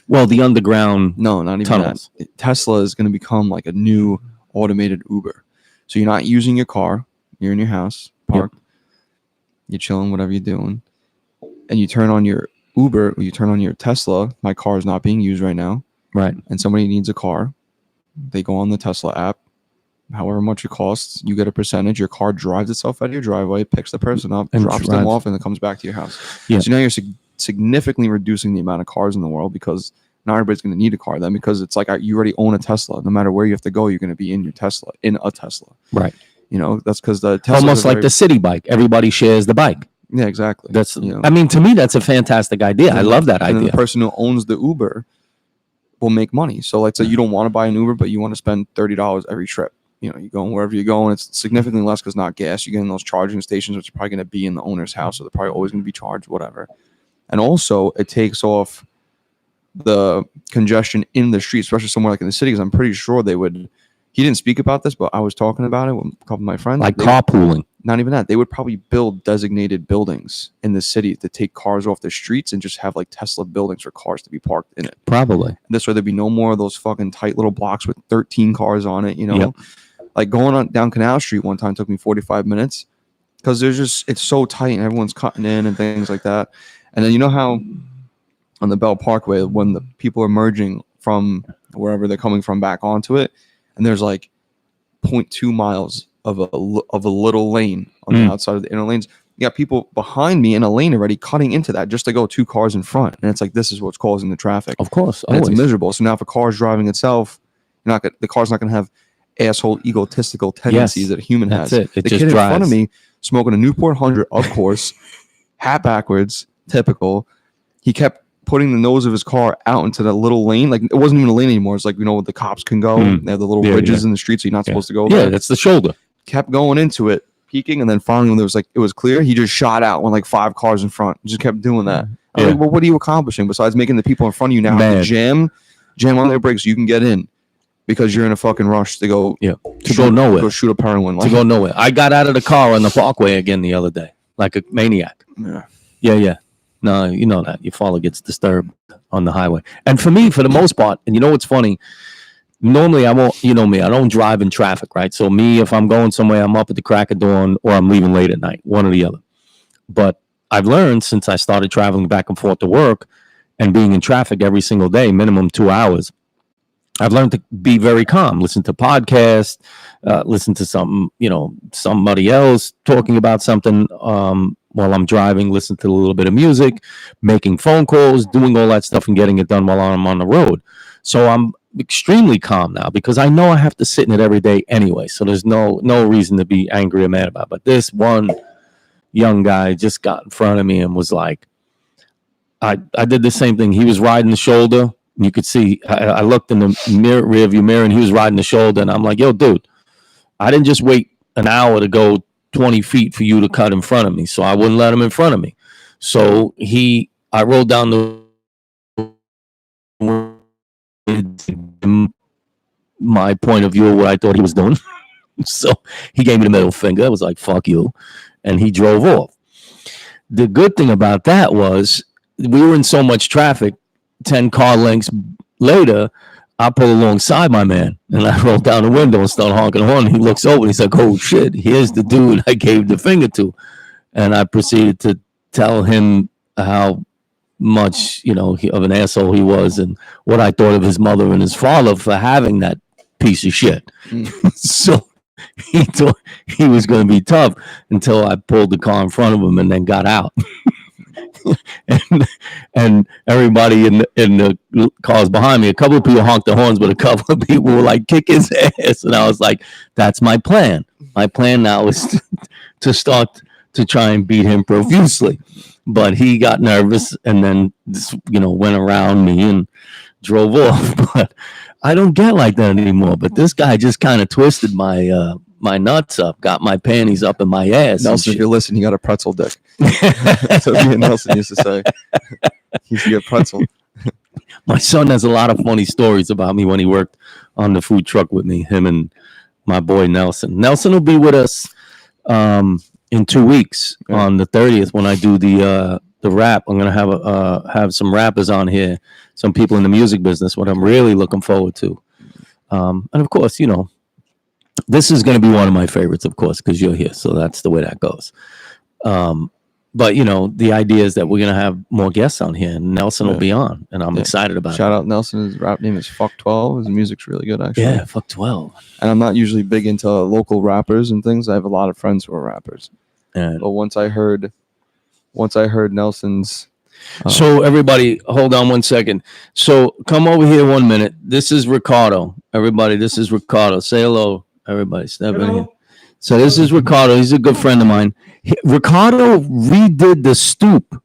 Well, the underground not even tunnels. That. Tesla is going to become like a new automated Uber. So you're not using your car. You're in your house, parked. Yep. You're chilling, whatever you're doing. And you turn on your Uber, or you turn on your Tesla. My car is not being used right now. Right. And somebody needs a car. They go on the Tesla app. However much it costs, you get a percentage. Your car drives itself out of your driveway, picks the person up, and drops them off, and it comes back to your house. Yeah. So now you're significantly reducing the amount of cars in the world, because not everybody's going to need a car then, because it's like you already own a Tesla. No matter where you have to go, you're going to be in a Tesla. Right. That's because the Tesla almost like the city bike. Everybody shares the bike. Yeah, exactly. That's I mean, to me, that's a fantastic idea. I love that idea. And the person who owns the Uber will make money. So let's say you don't want to buy an Uber, but you want to spend $30 every trip. You're going wherever you're going. It's significantly less because not gas. You get in those charging stations, which are probably going to be in the owner's house, so they're probably always going to be charged, whatever. And also, it takes off the congestion in the street, especially somewhere like in the city, because I'm pretty sure they would. He didn't speak about this, but I was talking about it with a couple of my friends. Like carpooling. Not even that. They would probably build designated buildings in the city to take cars off the streets and just have like Tesla buildings for cars to be parked in it. Probably. And this way there'd be no more of those fucking tight little blocks with 13 cars on it, Yep. Like going on down Canal Street one time took me 45 minutes because it's so tight and everyone's cutting in and things like that. And then how on the Belt Parkway, when the people are merging from wherever they're coming from back onto it, and there's like 0.2 miles of a little lane on the outside of the inner lanes. You got people behind me in a lane already cutting into that just to go 2 cars in front. And it's like, this is what's causing the traffic. Of course. And it's miserable. So now if a car is driving itself, the car's not going to have asshole egotistical tendencies that a human has. That's it. The kid in front of me smoking a Newport 100, of course, hat backwards, typical. He kept putting the nose of his car out into the little lane. Like, it wasn't even a lane anymore. It's like, the cops can go. They have the little bridges in the street, so you're not supposed to go there. Yeah, that's the shoulder. Kept going into it, peaking, and then finally when it was clear, he just shot out when like 5 cars in front. Just kept doing that. I'm like, well, what are you accomplishing besides making the people in front of you now have to jam on their brakes so you can get in because you're in a fucking rush to go go nowhere. Go shoot a heroin. To go nowhere. I got out of the car on the parkway again the other day, like a maniac. Yeah. Yeah. No, you know that your father gets disturbed on the highway. And for me, for the most part, and you know what's funny? Normally, I won't. You know me, I don't drive in traffic, right? So me, if I'm going somewhere, I'm up at the crack of dawn, or I'm leaving late at night, one or the other. But I've learned since I started traveling back and forth to work and being in traffic every single day, minimum 2 hours. I've learned to be very calm, listen to podcasts, listen to something, somebody else talking about something while I'm driving, listen to a little bit of music, making phone calls, doing all that stuff and getting it done while I'm on the road. So I'm extremely calm now because I know I have to sit in it every day anyway. So there's no reason to be angry or mad about it. But this one young guy just got in front of me and was like, I did the same thing. He was riding the shoulder. You could see, I looked in the rear view mirror and he was riding the shoulder. And I'm like, yo, dude, I didn't just wait an hour to go 20 feet for you to cut in front of me. So I wouldn't let him in front of me. So I rolled down my point of view of what I thought he was doing. So he gave me the middle finger. I was like, fuck you. And he drove off. The good thing about that was we were in so much traffic. 10 car lengths later, I pull alongside my man and I roll down the window and start honking the horn. He looks over and he's like, oh shit, here's the dude I gave the finger to. And I proceeded to tell him how much, of an asshole he was and what I thought of his mother and his father for having that piece of shit. So he thought he was going to be tough until I pulled the car in front of him and then got out. and everybody in the cars behind me, a couple of people honked their horns, but a couple of people were like, kick his ass. And I was like, that's my plan. My plan now is to start to try and beat him profusely. But he got nervous and then went around me and drove off. But I don't get like that anymore. But this guy just kind of twisted my nuts up, got my panties up in my ass. Nelson, if you're listening, you got a pretzel dick. That's what me and Nelson used to say. He used to get pretzel. My son has a lot of funny stories about me when he worked on the food truck with me, him and my boy Nelson. Nelson will be with us in 2 weeks on the 30th when I do the rap. I'm going to have some rappers on here, some people in the music business, what I'm really looking forward to. And of course, this is going to be one of my favorites, of course, because you're here. So that's the way that goes. But, the idea is that we're going to have more guests on here and Nelson will be on. And I'm excited about it. Shout out Nelson. His rap name is Fuck 12. His music's really good, actually. Yeah, Fuck 12. And I'm not usually big into local rappers and things. I have a lot of friends who are rappers. But once I heard Nelson's... So everybody, hold on 1 second. So come over here 1 minute. This is Ricardo. Everybody, this is Ricardo. Say hello. Everybody, step in here. So this is Ricardo. He's a good friend of mine. Ricardo redid the stoop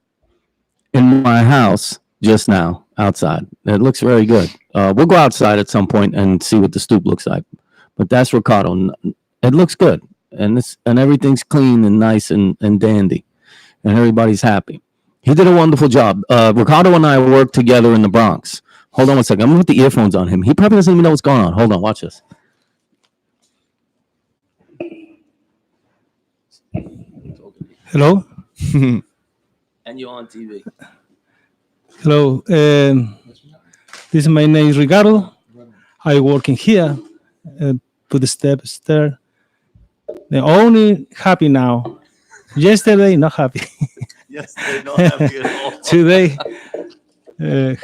in my house just now outside. It looks very good. We'll go outside at some point and see what the stoop looks like. But that's Ricardo. It looks good, and everything's clean and nice and dandy, and everybody's happy. He did a wonderful job. Ricardo and I worked together in the Bronx. Hold on 1 second. I'm gonna put the earphones on him. He probably doesn't even know what's going on. Hold on. Watch this. Hello. And you're on TV. Hello. This my name is Ricardo. I work in here. Put the steps there. The only happy now. Yesterday, not happy. Yesterday, not happy at all. Today,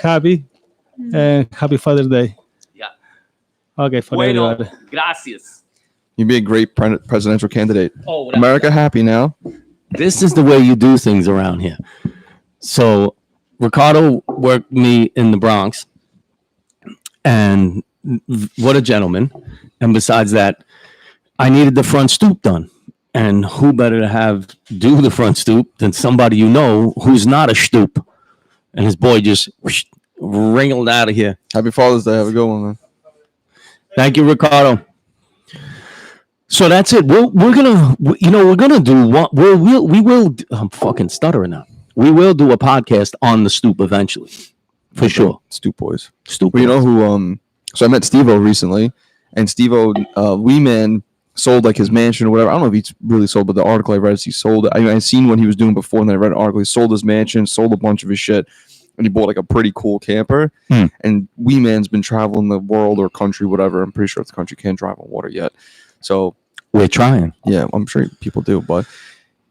happy. Happy Father's Day. Yeah. Okay, for everybody. Gracias. You'd be a great presidential candidate. Oh, America happy now. This is the way you do things around here. So Ricardo worked me in the Bronx, and what a gentleman. And besides that, I needed the front stoop done. And who better to have do the front stoop than somebody who's not a stoop? And his boy just wrinkled out of here. Happy Father's Day. Have a good one, man. Thank you, Ricardo. So that's it. We're gonna do what we will. I'm fucking stuttering now. We will do a podcast on the stoop eventually, for sure. Stoop boys. Stoop. Well, you know who? So I met Steve-O recently, and Steve-O, Wee Man, sold like his mansion or whatever. I don't know if he's really sold, but the article I read is he sold it. I mean, I seen what he was doing before, and then I read an article. He sold his mansion, sold a bunch of his shit, and he bought like a pretty cool camper. And Wee Man's been traveling the world or country, whatever. I'm pretty sure the country can't drive on water yet. So we're trying. Yeah, I'm sure people do, but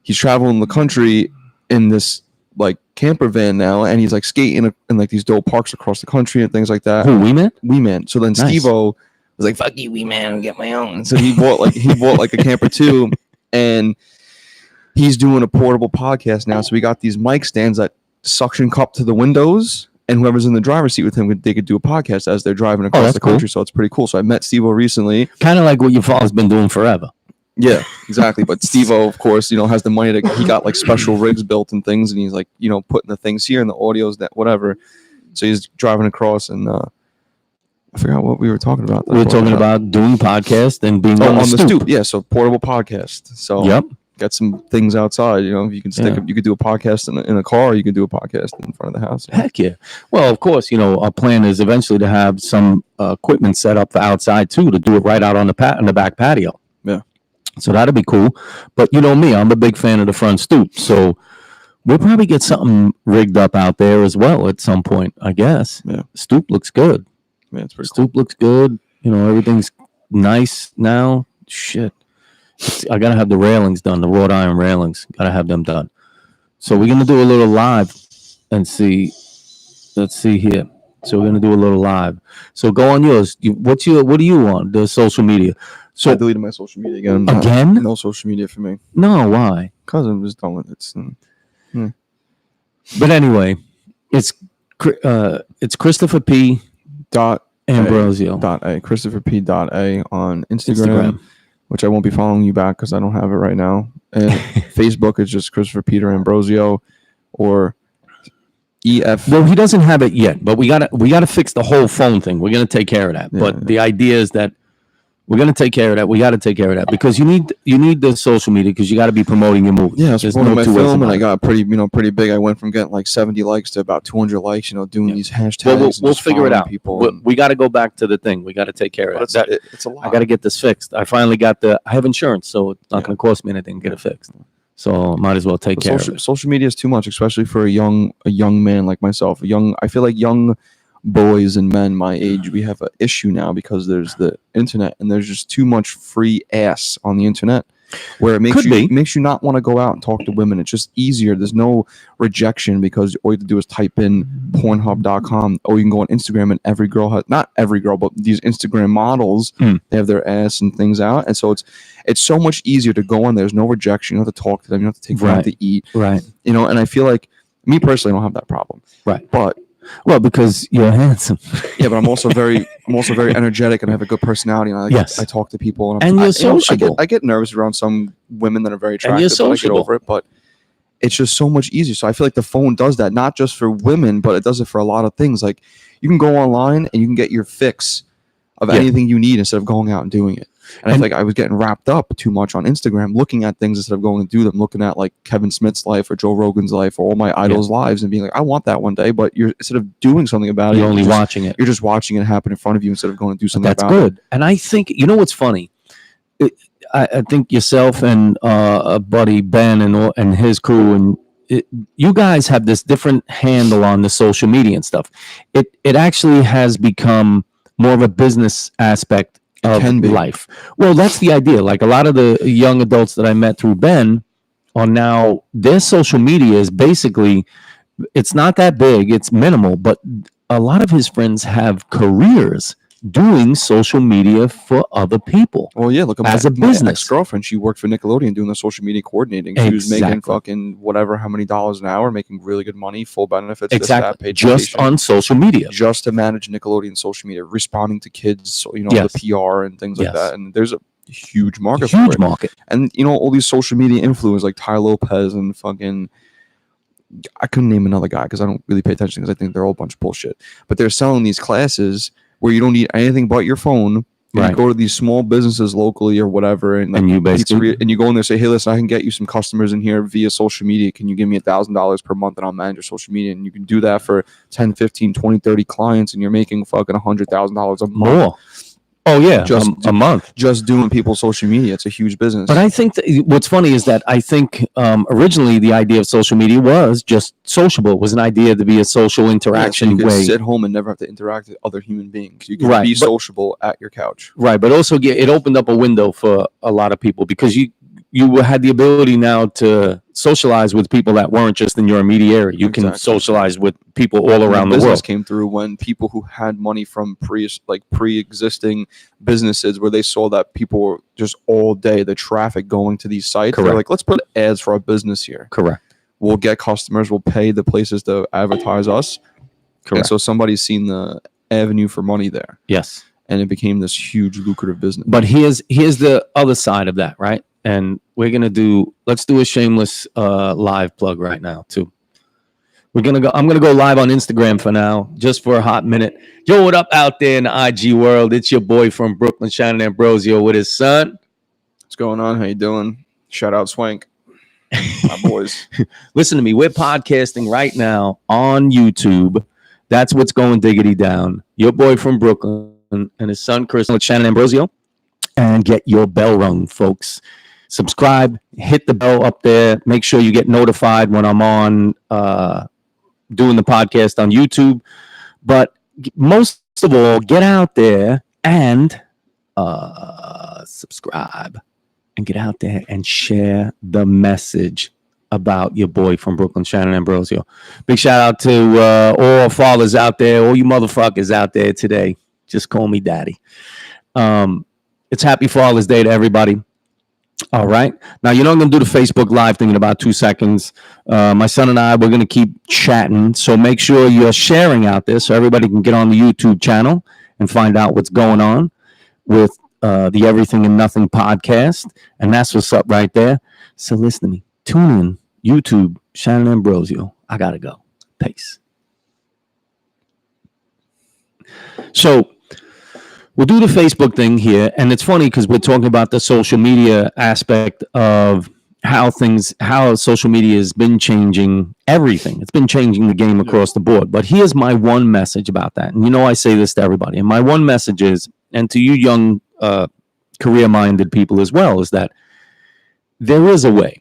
he's traveling the country in this like camper van now, and he's like skating in like these dope parks across the country and things like that. Who, Wee Man? Wee Man. So then Nice. Steve-O was like, "Fuck you, Wee Man, I'll get my own." And so he bought like a camper too, and he's doing a portable podcast now. So we got these mic stands that suction cup to the windows, and whoever's in the driver's seat with him, they could do a podcast as they're driving across the country. Cool. So it's pretty cool. So I met Steve-O recently. Kind of like what your father's been doing forever. Yeah, exactly. But Steve-O, of course, has the money to, he got like special rigs built and things, and he's like, putting the things here and the audios, that whatever. So he's driving across, and I forgot what we were talking about. We were talking about doing podcast and being on the stoop. Yeah, so portable podcast. So got some things outside. If you can stick you could do a podcast in a car, or you could do a podcast in front of the house. Heck yeah. Well, of course, our plan is eventually to have some equipment set up for outside too, to do it right out on the back patio. Yeah. So that'd be cool. But me, I'm a big fan of the front stoop. So we'll probably get something rigged up out there as well at some point, I guess. Yeah. Stoop looks good. Yeah, it's pretty Stoop looks good. Everything's nice now. Shit. I got to have the railings done, the wrought iron railings. Got to have them done. So we're going to do a little live and see. Let's see here. So we're going to do a little live. So go on yours. What do you want? The social media. So I deleted my social media again. Again? No social media for me. No, why? Because I'm just done with it. But anyway, it's Christopher P. Ambrosio. Christopher P. A on Instagram, which I won't be following you back because I don't have it right now. And Facebook is just Christopher Peter Ambrosio, or EF. Well, he doesn't have it yet, but we gotta fix the whole phone thing. We're gonna take care of that. Yeah. But the idea is that we're gonna take care of that. We got to take care of that because you need the social media because you got to be promoting your movie. Yeah, it's promoting my film, and I got pretty big. I went from getting like 70 likes to about 200 likes. Doing these hashtags. Well, we'll figure it out. We got to go back to the thing. We got to take care of it. It's a lot. I got to get this fixed. I finally got I have insurance, so it's not going to cost me anything to get it fixed. So might as well take care of it. Social media is too much, especially for a young man like myself. I feel like young boys and men my age, we have an issue now because there's the internet, and there's just too much free ass on the internet, where it makes you not want to go out and talk to women. It's just easier. There's no rejection because all you have to do is type in Pornhub.com, or you can go on Instagram, and every girl has, not every girl, but these Instagram models, they have their ass and things out, and so it's so much easier to go on. There's no rejection. You don't have to talk to them. You don't have to take them out to eat. Right. And I feel like me personally, I don't have that problem. Right. But well, because you're handsome. Yeah, but I'm also very energetic, and I have a good personality. And I talk to people, and you're sociable. I get nervous around some women that are very attractive, and you're sociable. But I get over it. But it's just so much easier. So I feel like the phone does that, not just for women, but it does it for a lot of things. Like you can go online and you can get your fix of anything you need instead of going out and doing it. And I feel like I was getting wrapped up too much on Instagram, looking at things instead of going to do them, looking at like Kevin Smith's life or Joe Rogan's life or all my idols' lives and being like, I want that one day. But instead of doing something about you're only watching it. You're just watching it happen in front of you instead of going to do something about it. That's good. And I think, what's funny? I think yourself and a buddy, Ben, and his crew, and you guys have this different handle on the social media and stuff. It actually has become more of a business aspect of life. Well, that's the idea. Like a lot of the young adults that I met through Ben are now, their social media is basically, it's not that big, it's minimal, but a lot of his friends have careers doing social media for other people. Well, yeah, look, as a business. My ex-girlfriend, she worked for Nickelodeon doing the social media coordinating. She was making fucking whatever, how many dollars an hour, making really good money, full benefits. Exactly. Just on social media. Just to manage Nickelodeon social media, responding to kids, the PR and things like that. And there's a huge market for it. And, all these social media influencers like Ty Lopez and fucking, I couldn't name another guy because I don't really pay attention because I think they're all a bunch of bullshit. But they're selling these classes where you don't need anything but your phone. You go to these small businesses locally or whatever, and you basically you go in there and say, "Hey, listen, I can get you some customers in here via social media. Can you give me $1,000 per month and I'll manage your social media?" And you can do that for 10, 15, 20, 30 clients, and you're making fucking $100,000 a month. Oh yeah, Just a month. Just doing people's social media. It's a huge business. But I think that what's funny is that I think originally the idea of social media was just sociable. It was an idea to be a social interaction you can way. sit home and never have to interact with other human beings. You can Right, be but- sociable at your couch. Right, but also it opened up a window for a lot of people because you had the ability now to socialize with people that weren't just in your immediate area. You can Exactly. socialize with people all around the business world. came through when people who had money from pre-existing businesses, where they saw that people were just all day the traffic going to these sites. They're Correct. like, let's put ads for our business here. Correct. We'll get customers. We'll pay the places to advertise us. Correct. And so somebody's seen the avenue for money there, Yes. and it became this huge lucrative business. But here's the other side of that, right? And let's do a shameless live plug right now too. I'm gonna go live on Instagram for now, just for a hot minute. Yo, what up out there in the IG world? It's your boy from Brooklyn, Shannon Ambrosio, with his son. What's going on? How you doing? Shout out Swank, my boys. Listen to me. We're podcasting right now on YouTube. That's what's going diggity down. Your boy from Brooklyn and his son Chris with Shannon Ambrosio. And get your bell rung, folks. Subscribe, hit the bell up there. Make sure you get notified when I'm on doing the podcast on YouTube. But most of all, get out there and subscribe and get out there and share the message about your boy from Brooklyn, Shannon Ambrosio. Big shout out to all fathers out there, all you motherfuckers out there today. Just call me daddy. It's Happy Father's Day to everybody. All right. Now, you know I'm going to do the Facebook Live thing in about 2 seconds. My son and I, we're going to keep chatting. So make sure you're sharing out there so everybody can get on the YouTube channel and find out what's going on with the Everything and Nothing podcast. And that's what's up right there. So listen to me. Tune in. YouTube, Shannon Ambrosio. I got to go. Peace. So we'll do the Facebook thing here. And it's funny because we're talking about the social media aspect of how social media has been changing everything. It's been changing the game across the board. But here's my one message about that. And I say this to everybody. And my one message is, and to you young career-minded people as well, is that there is a way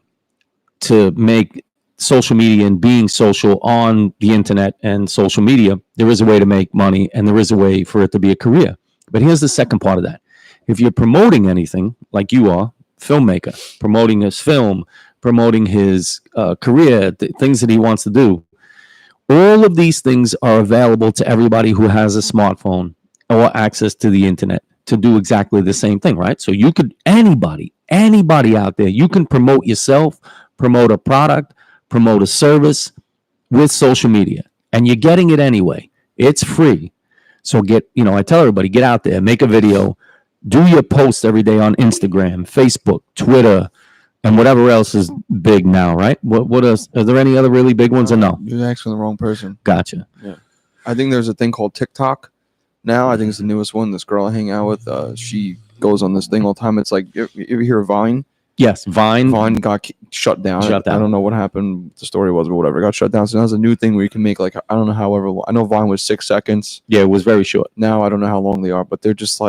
to make social media and being social on the internet and social media. There is a way to make money, and there is a way for it to be a career. But here's the second part of that. If you're promoting anything like you are, filmmaker, promoting his film, promoting his career, things that he wants to do, all of these things are available to everybody who has a smartphone or access to the internet to do exactly the same thing, right? So you could, anybody out there, you can promote yourself, promote a product, promote a service with social media, and you're getting it anyway. It's free. So I tell everybody, get out there, make a video, do your posts every day on Instagram, Facebook, Twitter, and whatever else is big now, right? What else? Are there any other really big ones or no? You're asking the wrong person. Gotcha. Yeah. I think there's a thing called TikTok now. I think it's the newest one. This girl I hang out with, she goes on this thing all the time. It's like, you ever hear of Vine? Yes, Vine. Vine got shut down. I don't know what happened. The story was, but whatever. It got shut down. So now there's a new thing where you can make I don't know, however. I know Vine was 6 seconds. Yeah, it was very short. Now I don't know how long they are, but they're just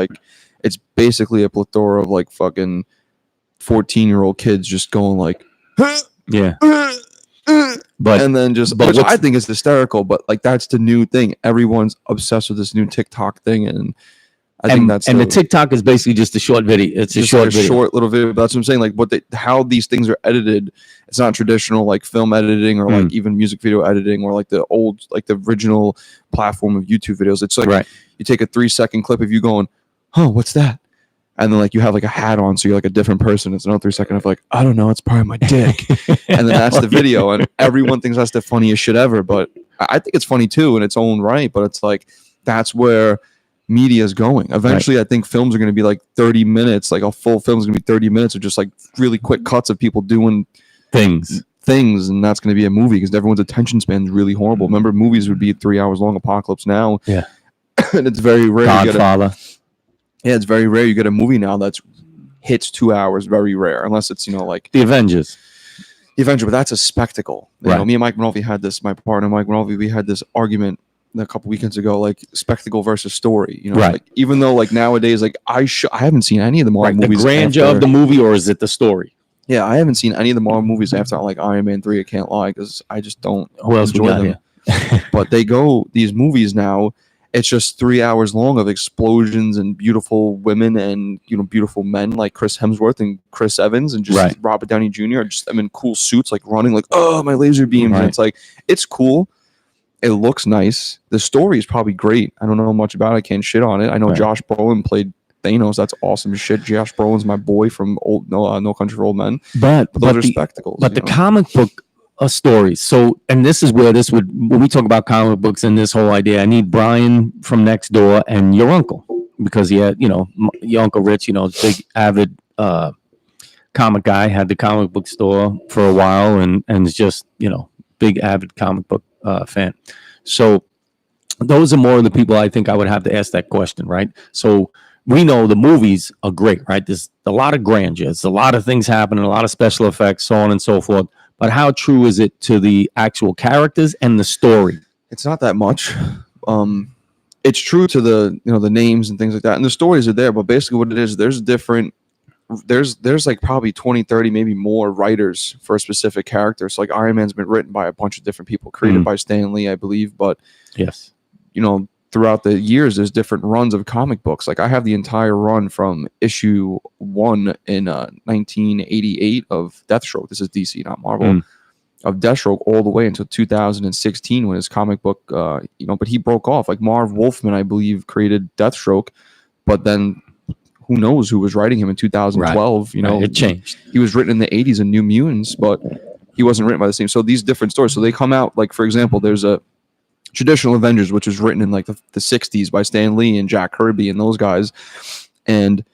it's basically a plethora of fucking 14-year-old kids just going yeah. But and then which I think is hysterical, but that's the new thing. Everyone's obsessed with this new TikTok thing, and I think that's the TikTok is basically just a short video. It's just a short little video. But that's what I'm saying. How these things are edited, it's not traditional film editing or even music video editing or the old the original platform of YouTube videos. It's right. You take a 3-second clip of you going, "Oh, what's that?" And then you have a hat on, so you're a different person. It's another 3-second of I don't know, it's probably my dick. And then that's the video, and everyone thinks that's the funniest shit ever. But I think it's funny too in its own right. But it's that's where media is going. Eventually, right. I think films are going to be 30 minutes. A full film is going to be 30 minutes of just really quick cuts of people doing things, and that's going to be a movie because everyone's attention span is really horrible. Remember, movies would be 3 hours long. Apocalypse Now. Yeah, and it's very rare. Godfather. It's very rare you get a movie now that's hits 2 hours. Very rare, unless it's The Avengers. The Avengers, but that's a spectacle. Right. Me and Mike Monalvi had this. My partner Mike Monalvi, we had this argument a couple weekends ago, like spectacle versus story. You know, Right. like even though like nowadays, like I haven't seen any of the Marvel The movies. grandeur of the movie, or is it the story? Yeah, I haven't seen any of the Marvel movies after like Iron Man 3. I can't lie because I just don't Who else we enjoy got them. here? But these movies now, it's just 3 hours long of explosions and beautiful women and, you know, beautiful men like Chris Hemsworth and Chris Evans and just Right. Robert Downey Jr. Just them in cool suits, like running like, oh, my laser beams. Right. And it's like, it's cool. It looks nice. The story is probably great. I don't know much about it. I can't shit on it. I know Right. Josh Brolin played Thanos. That's awesome shit. Josh Brolin's my boy from No Country for Old Men. But Those are spectacles. But the you know? comic book stories. So, and this is where this would, when we talk about comic books and this whole idea, I need Brian from next door and your uncle, because he had, you know, your Uncle Rich, you know, big avid comic guy, had the comic book store for a while, and is just, you know, big avid comic book fan. So those are more of the people I think I would have to ask that question, right? So we know the movies are great, right? There's a lot of grandeur, there's a lot of things happening, a lot of special effects, so on and so forth. But how true is it to the actual characters and the story? It's not that much. It's true to the, you know, the names and things like that, and the stories are there. But basically, what it is, there's like probably 20, 30, maybe more writers for a specific character. So like Iron Man's been written by a bunch of different people, created by Stan Lee, I believe. But yes, you know, throughout the years, there's different runs of comic books. Like I have the entire run from issue 1 in 1988 of Deathstroke. This is DC, not Marvel. Of Deathstroke all the way until 2016 when his comic book, you know, but he broke off. Like Marv Wolfman, I believe, created Deathstroke, but then who knows who was writing him in 2012? Right. You know, it changed. He was written in the 80s in New Mutants, but he wasn't written by the same. So these different stories, so they come out. Like for example, there's a Traditional Avengers, which was written in like the 60s by Stan Lee and Jack Kirby and those guys, and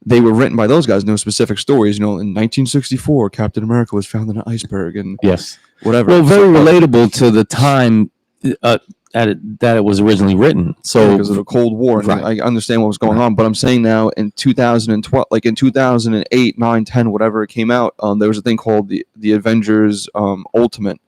they were written by those guys. No specific stories. You know, in 1964, Captain America was found in an iceberg, and yes, whatever. Well, very relatable to the time that it was originally written. So because of the Cold War, and right. I understand what was going on. But I'm saying now in 2012, like in 2008, 9, 10, whatever it came out, there was a thing called the Avengers Ultimate.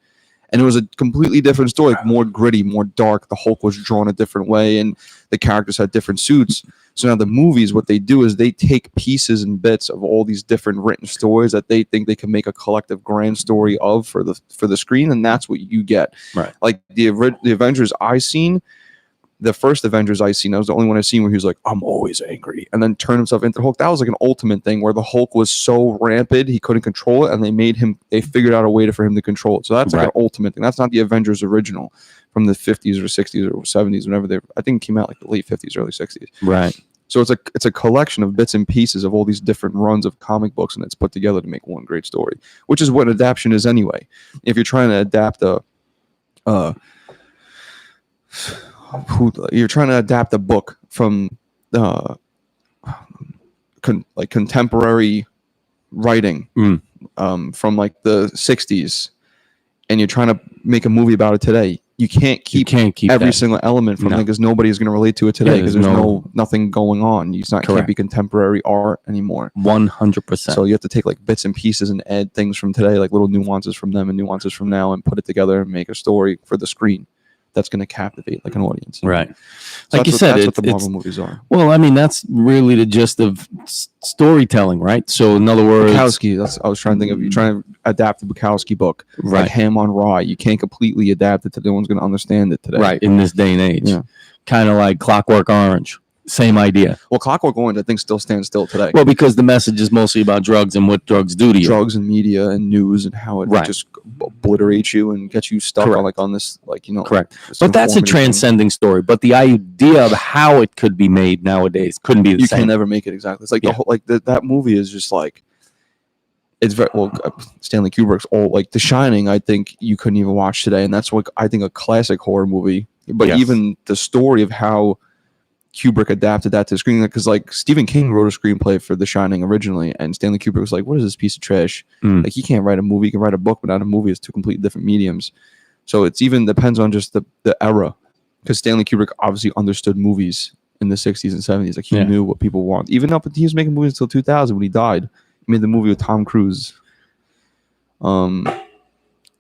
And it was a completely different story, like more gritty, more dark. The Hulk was drawn a different way, and the characters had different suits. So now the movies, what they do is they take pieces and bits of all these different written stories that they think they can make a collective grand story of for the screen, and that's what you get. Right. Like the Avengers I seen, the first Avengers I seen, that was the only one I seen where he was like, I'm always angry, and then turned himself into the Hulk. That was like an ultimate thing where the Hulk was so rampant he couldn't control it, and they figured out a way for him to control it. So that's like an ultimate thing. That's not the Avengers original from the 50s or 60s or 70s, whenever I think it came out like the late 50s, early 60s. Right. So it's a collection of bits and pieces of all these different runs of comic books, and it's put together to make one great story, which is what adaptation is anyway. If you're trying to adapt you're trying to adapt a book from contemporary writing from like the 60s, and you're trying to make a movie about it today, you can't keep every single element from it because nobody's going to relate to it today because there's nothing going on. Can't be contemporary art anymore. 100%. So you have to take like bits and pieces and add things from today, like little nuances from them and nuances from now, and put it together and make a story for the screen that's going to captivate like an audience. Right. So Like you said, that's what the Marvel movies are. Well, I mean, that's really the gist of storytelling, right? So in other words, Bukowski, I was trying to think of, you trying to adapt the Bukowski book, right? Like Ham on Rye. You can't completely adapt it to no one's going to understand it today. Right. In this day and age. Yeah. Kind of like Clockwork Orange. Same idea. Well, Clockwork Orange, I think, still stands still today. Well, because the message is mostly about drugs and what drugs do to you. Drugs and media and news and how it just obliterates you and gets you stuck on this, like, you know. Correct. But that's a transcending story. But the idea of how it could be made nowadays couldn't be the same. You can never make it exactly. It's like the whole, like that movie is just like, it's very Stanley Kubrick's old, like The Shining. I think you couldn't even watch today, and that's what I think a classic horror movie. But even the story of how Kubrick adapted that to the screen, because like Stephen King wrote a screenplay for The Shining originally, and Stanley Kubrick was like, "What is this piece of trash? Like, he can't write a movie. He can write a book, but not a movie. It's two completely different mediums." So it's even depends on just the era, because Stanley Kubrick obviously understood movies in the 60s and 70s. Like, he knew what people want. Even up until he was making movies until 2000 when he died. He made the movie with Tom Cruise.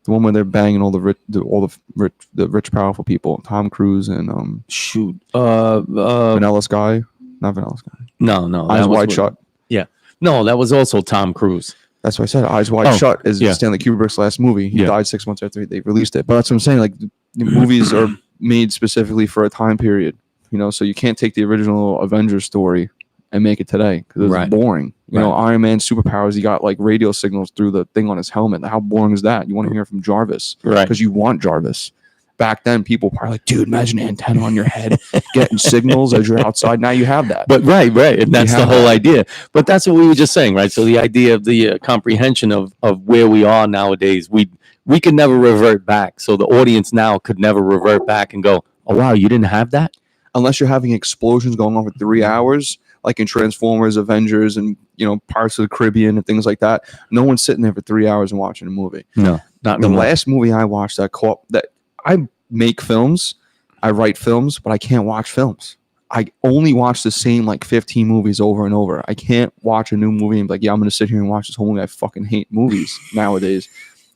The one where they're banging all the rich, powerful people. Tom Cruise and Shoot. Vanilla Sky. Not Vanilla Sky. No. Eyes Wide Shut. Yeah. No, that was also Tom Cruise. That's what I said. Eyes Wide Shut is yeah. Stanley Kubrick's last movie. He Yeah. died 6 months after they released it. But that's what I'm saying. Like, the movies are made specifically for a time period. You know, so you can't take the original Avengers story and make it today because it's Right. boring. You know, Iron Man's superpowers, he got like radio signals through the thing on his helmet. How boring is that? You want to hear from Jarvis. Right. Because you want Jarvis. Back then, people were like, dude, imagine an antenna on your head getting signals as you're outside. Now you have that. But right. And that's the whole idea. But that's what we were just saying, right? So the idea of the comprehension of where we are nowadays, we can never revert back. So the audience now could never revert back and go, oh, wow, you didn't have that? Unless you're having explosions going on for 3 hours, like in Transformers, Avengers, and, you know, Pirates of the Caribbean and things like that. No one's sitting there for 3 hours and watching a movie. No, not the anymore. last movie I watched that I make films, I write films, but I can't watch films. I only watch the same like 15 movies over and over. I can't watch a new movie and be like, yeah, I'm going to sit here and watch this whole movie. I fucking hate movies nowadays.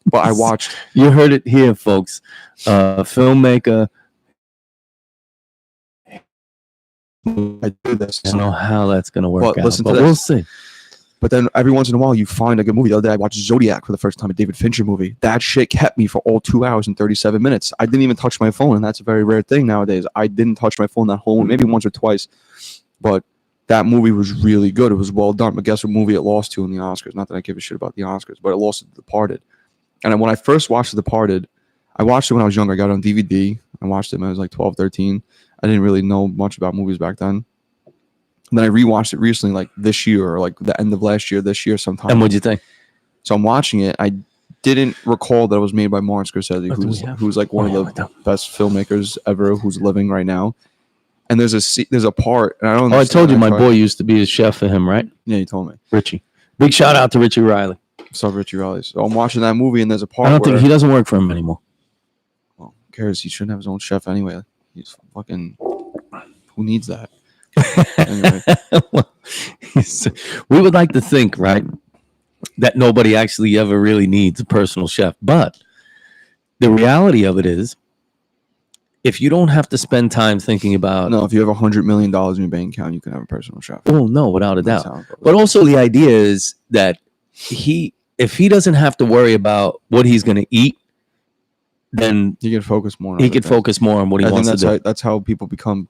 But I watched. You heard it here, folks. Filmmaker. I do this. I don't know how that's going to work out, listen to but this. we'll see. But then every once in a while, you find a good movie. The other day, I watched Zodiac for the first time, a David Fincher movie. That shit kept me for all 2 hours and 37 minutes. I didn't even touch my phone, and that's a very rare thing nowadays. I didn't touch my phone that whole maybe once or twice. But that movie was really good. It was well done. But guess what movie it lost to in the Oscars? Not that I give a shit about the Oscars, but it lost to The Departed. And when I first watched The Departed, I watched it when I was younger. I got it on DVD. I watched it when I was like 12, 13. I didn't really know much about movies back then. And then I rewatched it recently, like this year or like the end of last year, this year sometime. And what'd you think? So I'm watching it. I didn't recall that it was made by Martin Scorsese, who's like one of the best filmmakers ever, who's living right now. And there's a part, and I don't. I told you my boy used to be a chef for him, right? Yeah, you told me. Richie. Big shout out to Richie Riley. So Richie Riley. So I'm watching that movie, and there's a part. I don't think he doesn't work for him anymore. Well, who cares? He shouldn't have his own chef anyway. He's fucking. Who needs that? Anyway. Well, we would like to think, right, that nobody actually ever really needs a personal chef. But the reality of it is, if you don't have to spend time thinking about... No, if you have $100 million in your bank account, you can have a personal chef. Oh, no, without a doubt. But also the idea is that if he doesn't have to worry about what he's going to eat, then he can focus more on what he wants to do. That's how people become,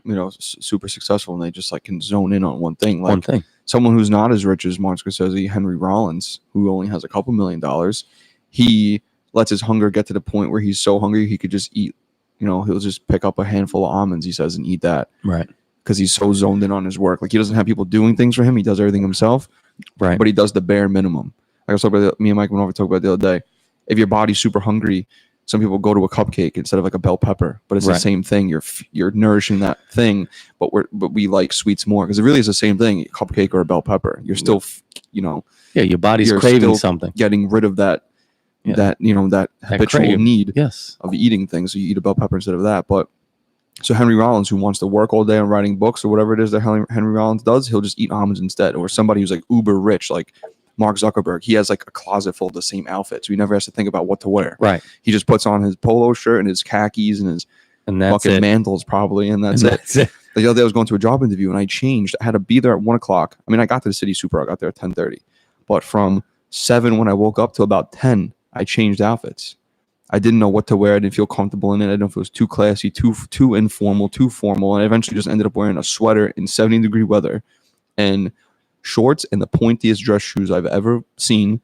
you know, super successful, and they just like can zone in on one thing. Like one thing. Someone who's not as rich as Martin Scorsese, Henry Rollins, who only has a couple $1 million, he lets his hunger get to the point where he's so hungry he could just eat. You know, he'll just pick up a handful of almonds, he says, and eat that. Right. Because he's so zoned in on his work. Like, he doesn't have people doing things for him. He does everything himself. Right. But he does the bare minimum. Like I was talking about, me and Mike went over to talk about the other day. If your body's super hungry, some people go to a cupcake instead of like a bell pepper. But it's the same thing. You're nourishing that thing. But we like sweets more. Because it really is the same thing, a cupcake or a bell pepper. You're still, you know. Yeah, your body's craving something. Getting rid of that. Yeah. That habitual need of eating things. So you eat a bell pepper instead of that. But so Henry Rollins, who wants to work all day on writing books or whatever it is that Henry Rollins does, he'll just eat almonds instead. Or somebody who's like uber rich, like Mark Zuckerberg, he has like a closet full of the same outfits. So he never has to think about what to wear. Right. He just puts on his polo shirt and his khakis and his fucking mantles probably, and that's it. The other day I was going to a job interview and I changed. I had to be there at 1 o'clock. I mean, I got to the city super. I got there at 10:30, but from 7 when I woke up to about 10. I changed outfits. I didn't know what to wear. I didn't feel comfortable in it. I didn't know if it was too classy, too informal, too formal. And I eventually just ended up wearing a sweater in 70-degree weather and shorts and the pointiest dress shoes I've ever seen.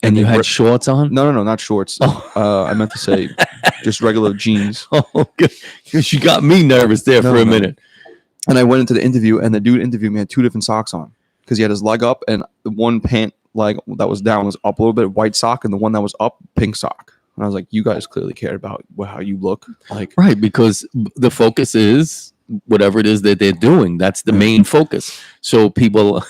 And you had shorts on? No, not shorts. Oh. I meant to say just regular jeans. Oh, because you got me nervous there for a minute. And I went into the interview, and the dude interviewed me had 2 different socks on because he had his leg up, and the one pant leg that was down was up a little bit, white sock, and the one that was up, pink sock. And I was like, you guys clearly care about how you look. Like, right, because the focus is whatever it is that they're doing. That's the main focus. So people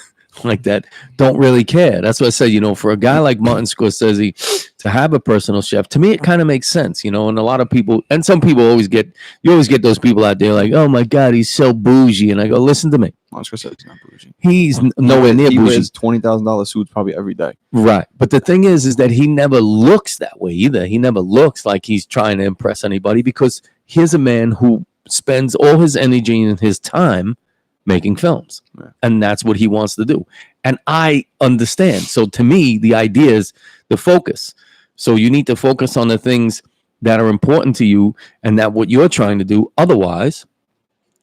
like that don't really care. That's what I said, you know, for a guy like Martin Scorsese to have a personal chef, to me, it kind of makes sense, you know. And a lot of people, and some people always get those people out there like, oh my God, he's so bougie. And I go, listen to me. Oscar said he's not bougie. He's nowhere near He bougie. wears $20,000 suits probably every day. Right. But the thing is that he never looks that way either. He never looks like he's trying to impress anybody, because here's a man who spends all his energy and his time making films. Right. And that's what he wants to do. And I understand. So to me, the idea is the focus. So you need to focus on the things that are important to you and that what you're trying to do. Otherwise,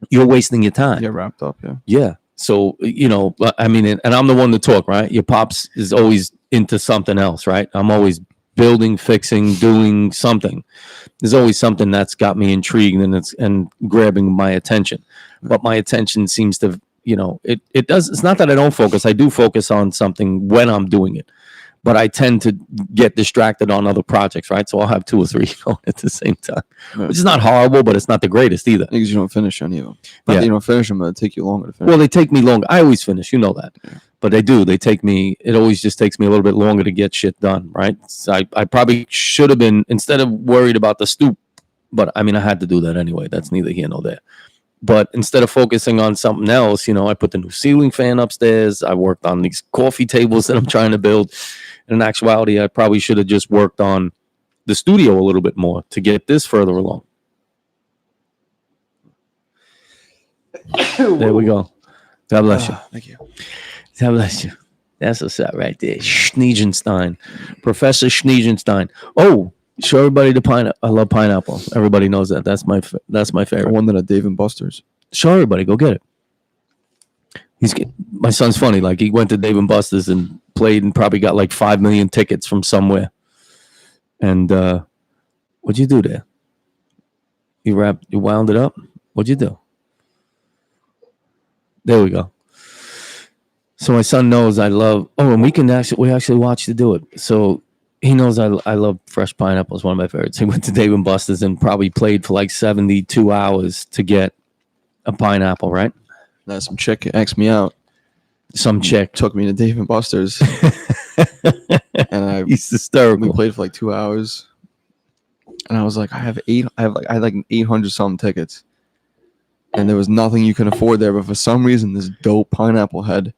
you're wasting your time. Get wrapped up, yeah. Yeah. So, you know, I mean, and I'm the one to talk, right? Your pops is always into something else, right? I'm always building, fixing, doing something. There's always something that's got me intrigued and grabbing my attention. But my attention seems to, you know, it does. It's not that I don't focus. I do focus on something when I'm doing it, but I tend to get distracted on other projects, right? So I'll have 2 or 3 going at the same time, Right. which is not horrible, but it's not the greatest either. Because you don't finish any of them. Not Yeah. that you don't finish them, but it take you longer to finish. Well, they take me longer. I always finish, you know that. Yeah. But they do. They take me. It always just takes me a little bit longer to get shit done, right? So I probably should have been, instead of worried about the stoop, but I mean, I had to do that anyway. That's neither here nor there. But instead of focusing on something else, you know, I put the new ceiling fan upstairs. I worked on these coffee tables that I'm trying to build. In actuality, I probably should have just worked on the studio a little bit more to get this further along. There we go. God bless you. Thank you. God bless you. That's what's up right there. Schniegenstein. Professor Schniegenstein. Oh, show everybody the pineapple. I love pineapple. Everybody knows that. That's my I favorite. won that at Dave and Buster's. Show everybody. Go get it. My son's funny. Like, he went to Dave and Buster's and played and probably got like 5 million tickets from somewhere. And what'd you do there? You wound it up? What'd you do? There we go. So my son knows I love. Oh, and we actually watched it do it. So he knows I love fresh pineapple. It's one of my favorites. He went to Dave and Buster's and probably played for like 72 hours to get a pineapple, right? Now some chick asked me out. Some chick Took me to Dave and Buster's. And He's we hysterical. played for like 2 hours. And I was like, I had like 800 something tickets. And there was nothing you can afford there, but for some reason this dope pineapple head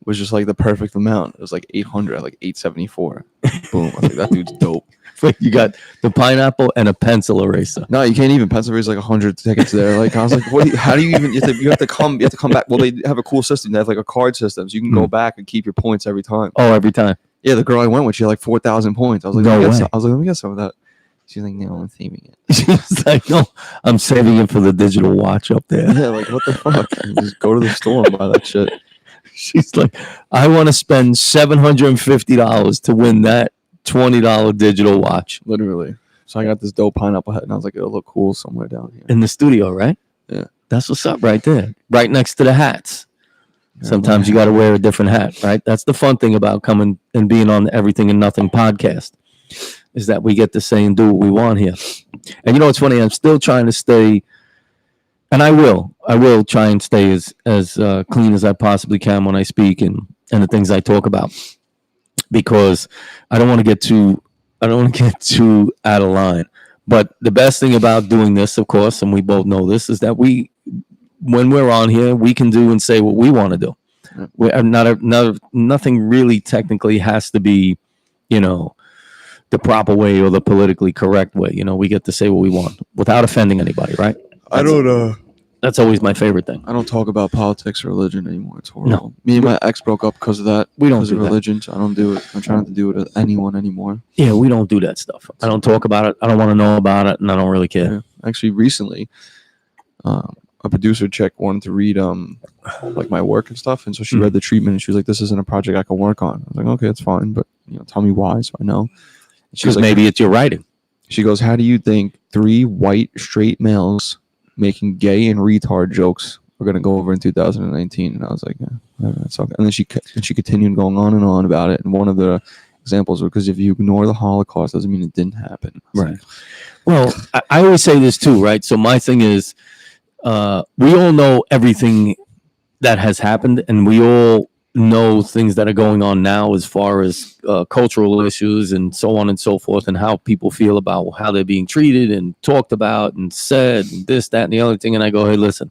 was just like the perfect amount. It was like 800, like 874. Boom. I was like, that dude's dope. You got the pineapple and a pencil eraser. No, you can't even. Pennsylvania's like 100 tickets there. Like, I was like, what? How do you even? You have to come back. Well, they have a cool system. They have like a card system, so you can go back and keep your points every time. Oh, every time. Yeah, the girl I went with, she had like 4,000 points. I was like, No let me way. get some. Let me get some of that. She's like, no, I'm saving it. She's like, no, I'm saving it for the digital watch up there. Yeah, like what the fuck? Just go to the store and buy that shit. She's like, I want to spend $750 to win that $20 digital watch Literally. So I got this dope pineapple hat, and I was like, it'll look cool somewhere down here. in the studio, right? Yeah. That's what's up right there. Right next to the hats. Sometimes you got to wear a different hat, right? That's the fun thing about coming and being on the Everything and Nothing podcast, is that we get to say and do what we want here. And you know what's funny? I'm still trying to stay, and I will try and stay as clean as I possibly can when I speak and the things I talk about, because I don't want to get too out of line. But the best thing about doing this, of course, and we both know this, is that when we're on here, we can do and say what we want to do. We're nothing really technically has to be, you know, the proper way or the politically correct way. You know, we get to say what we want without offending anybody, right? That's always my favorite thing. I don't talk about politics or religion anymore. It's horrible. No. Me and my ex broke up because of that. We don't because of do that. religion. So I don't do it. I'm trying not to do it with anyone anymore. Yeah, we don't do that stuff. I don't talk about it. I don't want to know about it, and I don't really care. Yeah. Actually, recently, a producer chick wanted to read like my work and stuff, and so she read the treatment, and she was like, "This isn't a project I can work on." I was like, "Okay, it's fine, but tell me why, so I know." And she was Because like, maybe it's your writing. she goes, "How do you think 3 white straight males making gay and retard jokes are going to go over in 2019?" And I was like, "Yeah, that's okay." And then she continued going on and on about it. And one of the examples was, because if you ignore the Holocaust, doesn't mean it didn't happen. Right. Well, I always say this too, right? So my thing is, we all know everything that has happened, and we all know things that are going on now as far as cultural issues and so on and so forth, and how people feel about how they're being treated and talked about and said and this, that, and the other thing. And I go, hey, listen,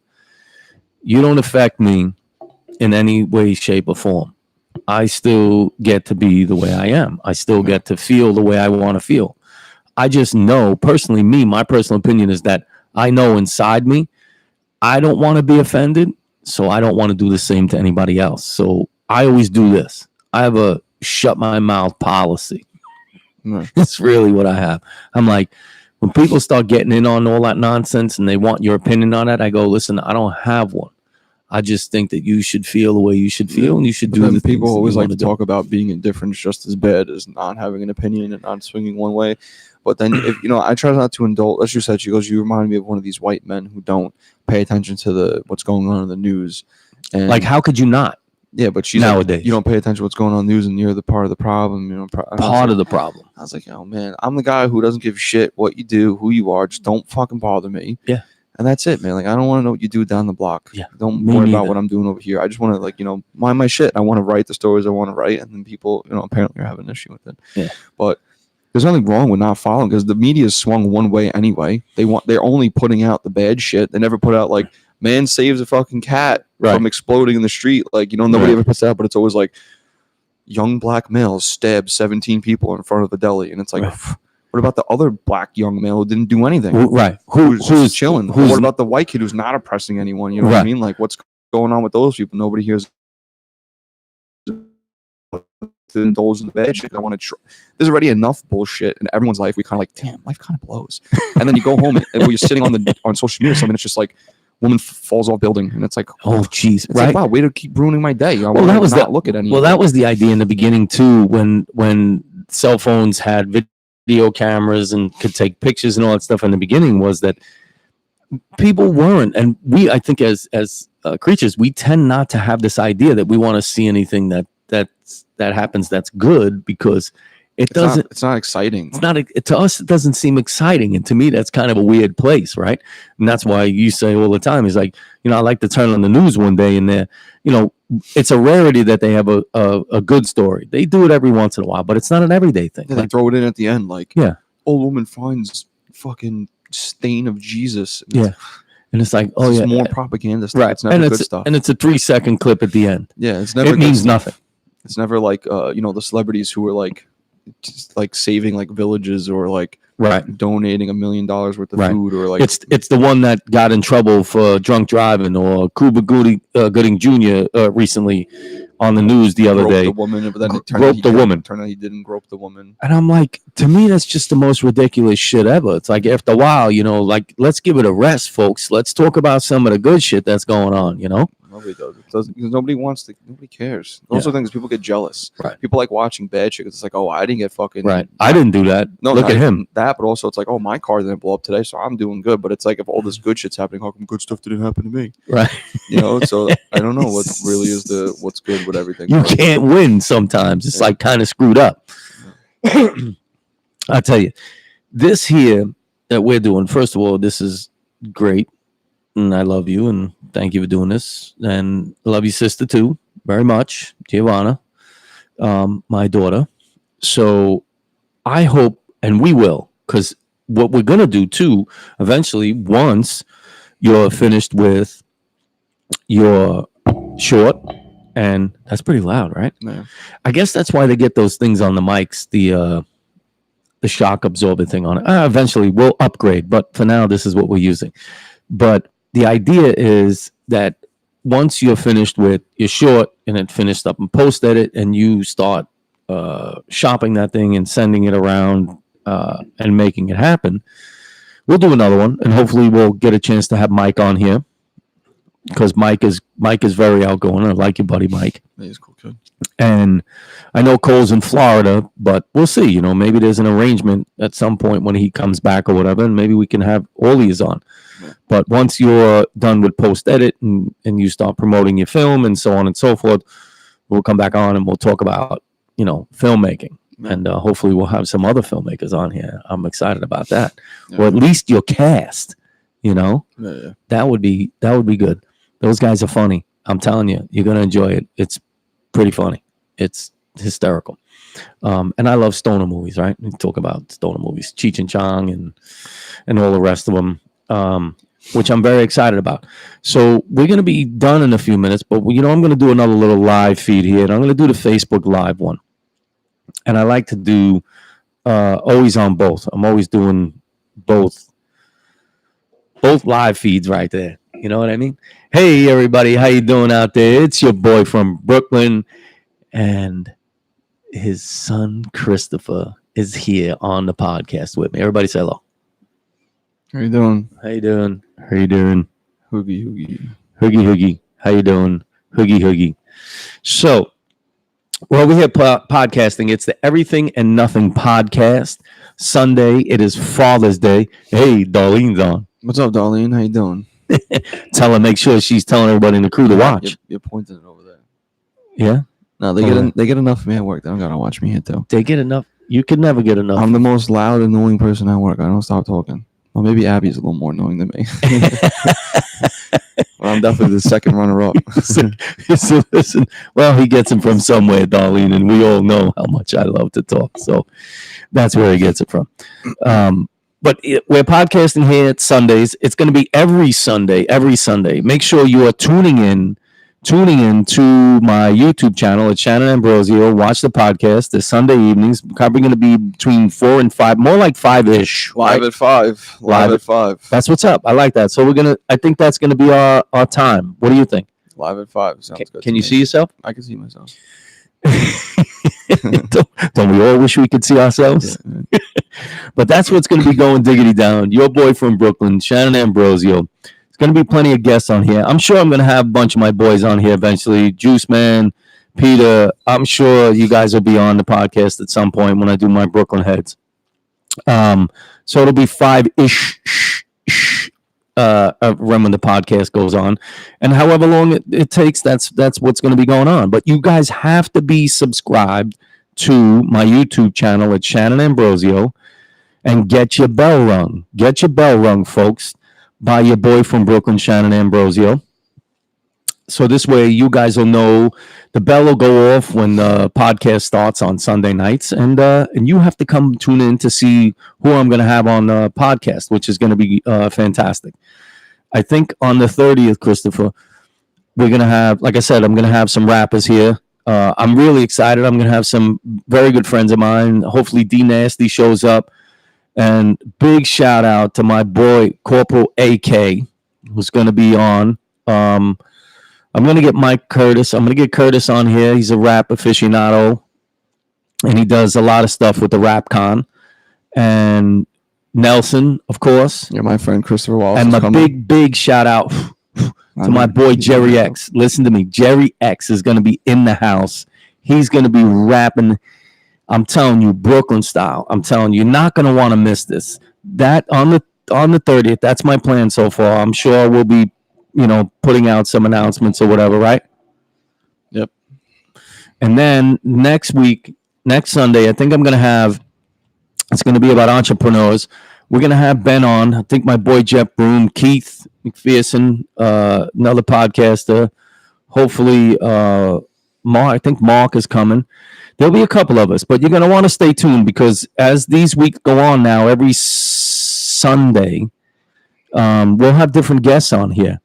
you don't affect me in any way, shape, or form. I still get to be the way I am. I still get to feel the way I want to feel. I just know personally, my personal opinion is that I know inside me, I don't want to be offended. So I don't want to do the same to anybody else. So I always do this. I have a shut my mouth policy. It's really what I have. I'm like, when people start getting in on all that nonsense and they want your opinion on it, I go, listen, I don't have one. I just think that you should feel the way you should feel, and you should do the people things always like to do. talk about being indifferent just as bad as not having an opinion and not swinging one way. But then, if I try not to indulge. As you said, she goes, you remind me of one of these white men who don't pay attention to what's going on in the news. And like, how could you not? Yeah, but she's nowadays like, you don't pay attention to what's going on in the news, and you're the part of the problem. Part of the problem. I was like, oh man, I'm the guy who doesn't give a shit what you do, who you are. Just don't fucking bother me. Yeah. And that's it, man. Like, I don't want to know what you do down the block. Yeah. Don't worry about what I'm doing over here. I just want to, mind my shit. I want to write the stories I want to write, and then people, apparently are having an issue with it. Yeah. But there's nothing wrong with not following, because the media is swung one way anyway. They're only putting out the bad shit. They never put out like, man saves a fucking cat from exploding in the street. Like, nobody ever puts it out, but it's always like, young black males stabbed 17 people in front of the deli, and it's like. What about the other black young male who didn't do anything? Right. Who's chilling? What about the white kid who's not oppressing anyone? You know what I mean? Like, what's going on with those people? Nobody hears to indulge in the bad shit. I want to try. There's already enough bullshit in everyone's life. We kind of like, damn, life kind of blows. And then you go home and when you're sitting on social media or something, it's just like, woman falls off building, and it's like, oh jeez, right? Like, wow, way to keep ruining my day. Well, that was look at any. Well, that was the idea in the beginning too, when cell phones had video cameras and could take pictures and all that stuff in the beginning, was that people weren't, and I think as creatures, we tend not to have this idea that we want to see anything that happens that's good, because it's not exciting. It's not to us. It doesn't seem exciting, and to me, that's kind of a weird place, right? And that's why you say all the time, is like, I like to turn on the news one day, and there, it's a rarity that they have a good story. They do it every once in a while, but it's not an everyday thing. Yeah, they throw it in at the end, like, old woman finds fucking stain of Jesus. And it's like, it's more propaganda stuff. Right. It's never good stuff. And it's a 3-second clip at the end. Yeah, it means nothing. It's never like the celebrities who are like just like saving like villages, or like donating $1 million worth of food, or like it's the one that got in trouble for drunk driving, or Cuba Gooding Jr. Recently on the news the other day. The woman, but then turned out he didn't grope the woman. And I'm like, to me, that's just the most ridiculous shit ever. It's like, after a while, like, let's give it a rest, folks. Let's talk about some of the good shit that's going on. Nobody does. It doesn't, because nobody cares. Those are things people get jealous. Right. People like watching bad shit. It's like, oh, I didn't get fucking. Right. I didn't do that. No, look at him. That, but also it's like, oh, my car didn't blow up today, so I'm doing good. But it's like, if all this good shit's happening, how come good stuff didn't happen to me? Right. So I don't know what really is what's good with everything. You can't win sometimes. It's like kind of screwed up. I tell you, this here that we're doing, first of all, this is great. And I love you, and thank you for doing this. And I love your sister too, very much, Giovanna, my daughter. So I hope, and we will, because what we're gonna do too, eventually, once you're finished with your short, and that's pretty loud, right? Yeah. I guess that's why they get those things on the mics, the shock absorber thing on it. Eventually, we'll upgrade, but for now, this is what we're using. But the idea is that once you're finished with your short and it finished up in post edit, and you start shopping that thing and sending it around and making it happen, we'll do another one, and hopefully we'll get a chance to have Mike on here, because Mike is very outgoing. I like your buddy Mike. He's cool kid. And I know Cole's in Florida, but we'll see. Maybe there's an arrangement at some point when he comes back or whatever, and maybe we can have all these on. Yeah. But once you're done with post edit and you start promoting your film and so on and so forth, we'll come back on and we'll talk about filmmaking. Yeah. And hopefully we'll have some other filmmakers on here. I'm excited about that. Yeah. Or at least your cast. Yeah. That would be good. Those guys are funny. I'm telling you, you're gonna enjoy it. It's pretty funny. It's hysterical. And I love stoner movies, right? We talk about stoner movies, Cheech and Chong and all the rest of them, which I'm very excited about. So we're going to be done in a few minutes, but I'm going to do another little live feed here, and I'm going to do the Facebook Live one. And I like to do always on both. I'm always doing both live feeds right there. You know what I mean? Hey, everybody, how you doing out there? It's your boy from Brooklyn, and his son Christopher is here on the podcast with me. Everybody say hello. How you doing? How you doing? How you doing? Hoogie. Hoogie. How you doing? Hoogie. So, we're over here podcasting. It's the Everything and Nothing podcast. Sunday, it is Father's Day. Hey, Darlene's on. What's up, Darlene? How you doing? Tell her, make sure she's telling everybody in the crew to watch. You're pointing it over there. Yeah? No, they get enough of me at work. They don't gotta watch me hit though. They get enough. You can never get enough. I'm the most loud, annoying person at work. I don't stop talking. Well, maybe Abby's a little more annoying than me. Well, I'm definitely the second runner-up. So listen, well, he gets it from somewhere, Darlene, and we all know how much I love to talk. So that's where he gets it from. But we're podcasting here at Sundays. It's going to be every Sunday. Make sure you are tuning in to my YouTube channel at Shannon Ambrosio. Watch the podcast. This Sunday evenings, probably going to be between 4 and 5, more like 5-ish. Live at 5. Live at 5. That's what's up. I like that. So I think that's going to be our time. What do you think? Live at 5. Sounds good. Can you see yourself? I can see myself. Don't we all wish we could see ourselves? Yeah. But that's what's going to be going diggity down. Your boy from Brooklyn, Shannon Ambrosio. There's going to be plenty of guests on here. I'm sure I'm going to have a bunch of my boys on here eventually. Juice Man, Peter. I'm sure you guys will be on the podcast at some point when I do my Brooklyn heads. So it'll be 5-ish when the podcast goes on, and however long it takes, that's what's going to be going on. But you guys have to be subscribed to my YouTube channel at Shannon Ambrosio and get your bell rung, folks, by your boy from Brooklyn, Shannon Ambrosio. So this way you guys will know the bell will go off when the podcast starts on Sunday nights, and you have to come tune in to see who I'm going to have on the podcast, which is going to be fantastic. I think on the 30th, Christopher, we're going to have, like I said, I'm going to have some rappers here. I'm really excited. I'm going to have some very good friends of mine. Hopefully D Nasty shows up, and big shout out to my boy Corporal AK, who's going to be on. I'm going to get Mike Curtis. I'm going to get Curtis on here. He's a rap aficionado, and he does a lot of stuff with the Rap Con. And Nelson, of course. Yeah, my friend Christopher Wallace. And my big shout out to my boy Jerry X. Listen to me. Jerry X is going to be in the house. He's going to be rapping. I'm telling you, Brooklyn style. I'm telling you, you're not going to want to miss this. That on the 30th, that's my plan so far. I'm sure we'll be putting out some announcements or whatever, right? Yep. And then next Sunday, I think it's going to be about entrepreneurs. We're going to have Ben on. I think my boy Jeff Broom, Keith McPherson, another podcaster. Hopefully, I think Mark is coming. There'll be a couple of us, but you're going to want to stay tuned, because as these weeks go on now, every Sunday, we'll have different guests on here.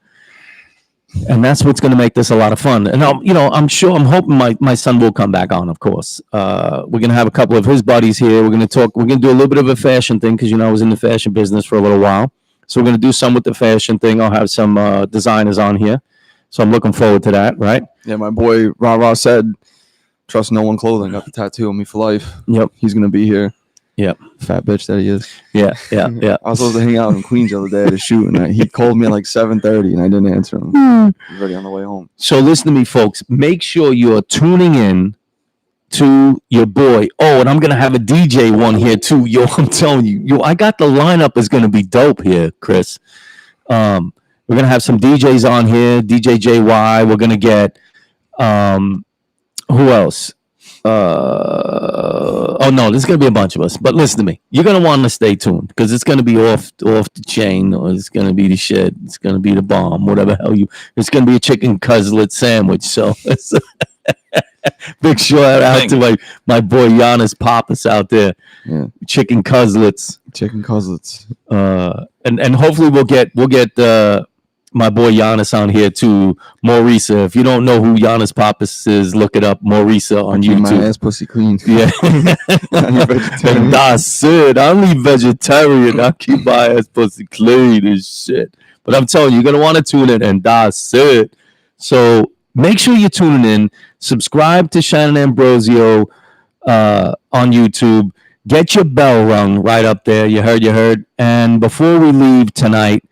And that's what's going to make this a lot of fun. And I'm hoping my son will come back on, of course. We're going to have a couple of his buddies here. We're going to do a little bit of a fashion thing, because I was in the fashion business for a little while. So we're going to do some with the fashion thing. I'll have some designers on here. So I'm looking forward to that, right? Yeah, my boy Ra said, trust no one clothing. Got the tattoo on me for life. Yep. He's going to be here. Yep. Fat bitch that he is. Yeah. I was supposed to hang out in Queens the other day to shoot, and he called me at like 7:30, and I didn't answer him. He was already on the way home. So listen to me, folks. Make sure you're tuning in to your boy. Oh, and I'm going to have a DJ one here too. Yo, I'm telling you. I got the lineup is going to be dope here, Chris. We're going to have some DJs on here. DJ JY. We're going to get, who else? There's going to be a bunch of us. But listen to me. You're going to want to stay tuned, because it's going to be off the chain, or it's going to be the shit. It's going to be the bomb, whatever hell it's going to be a chicken cutlet sandwich. So Big shout out to my boy Giannis Pappas out there. Yeah. Chicken cutlets. And hopefully we'll get my boy Giannis on here too. Maurisa. If you don't know who Giannis Pappas is, look it up. Maurisa on YouTube. My ass pussy clean. Yeah. And that's it. I'm only vegetarian. I keep my ass pussy clean and shit. But I'm telling you, you're gonna want to tune in, and that's it. So make sure you're tuning in. Subscribe to Shannon Ambrosio on YouTube. Get your bell rung right up there. You heard. And before we leave tonight,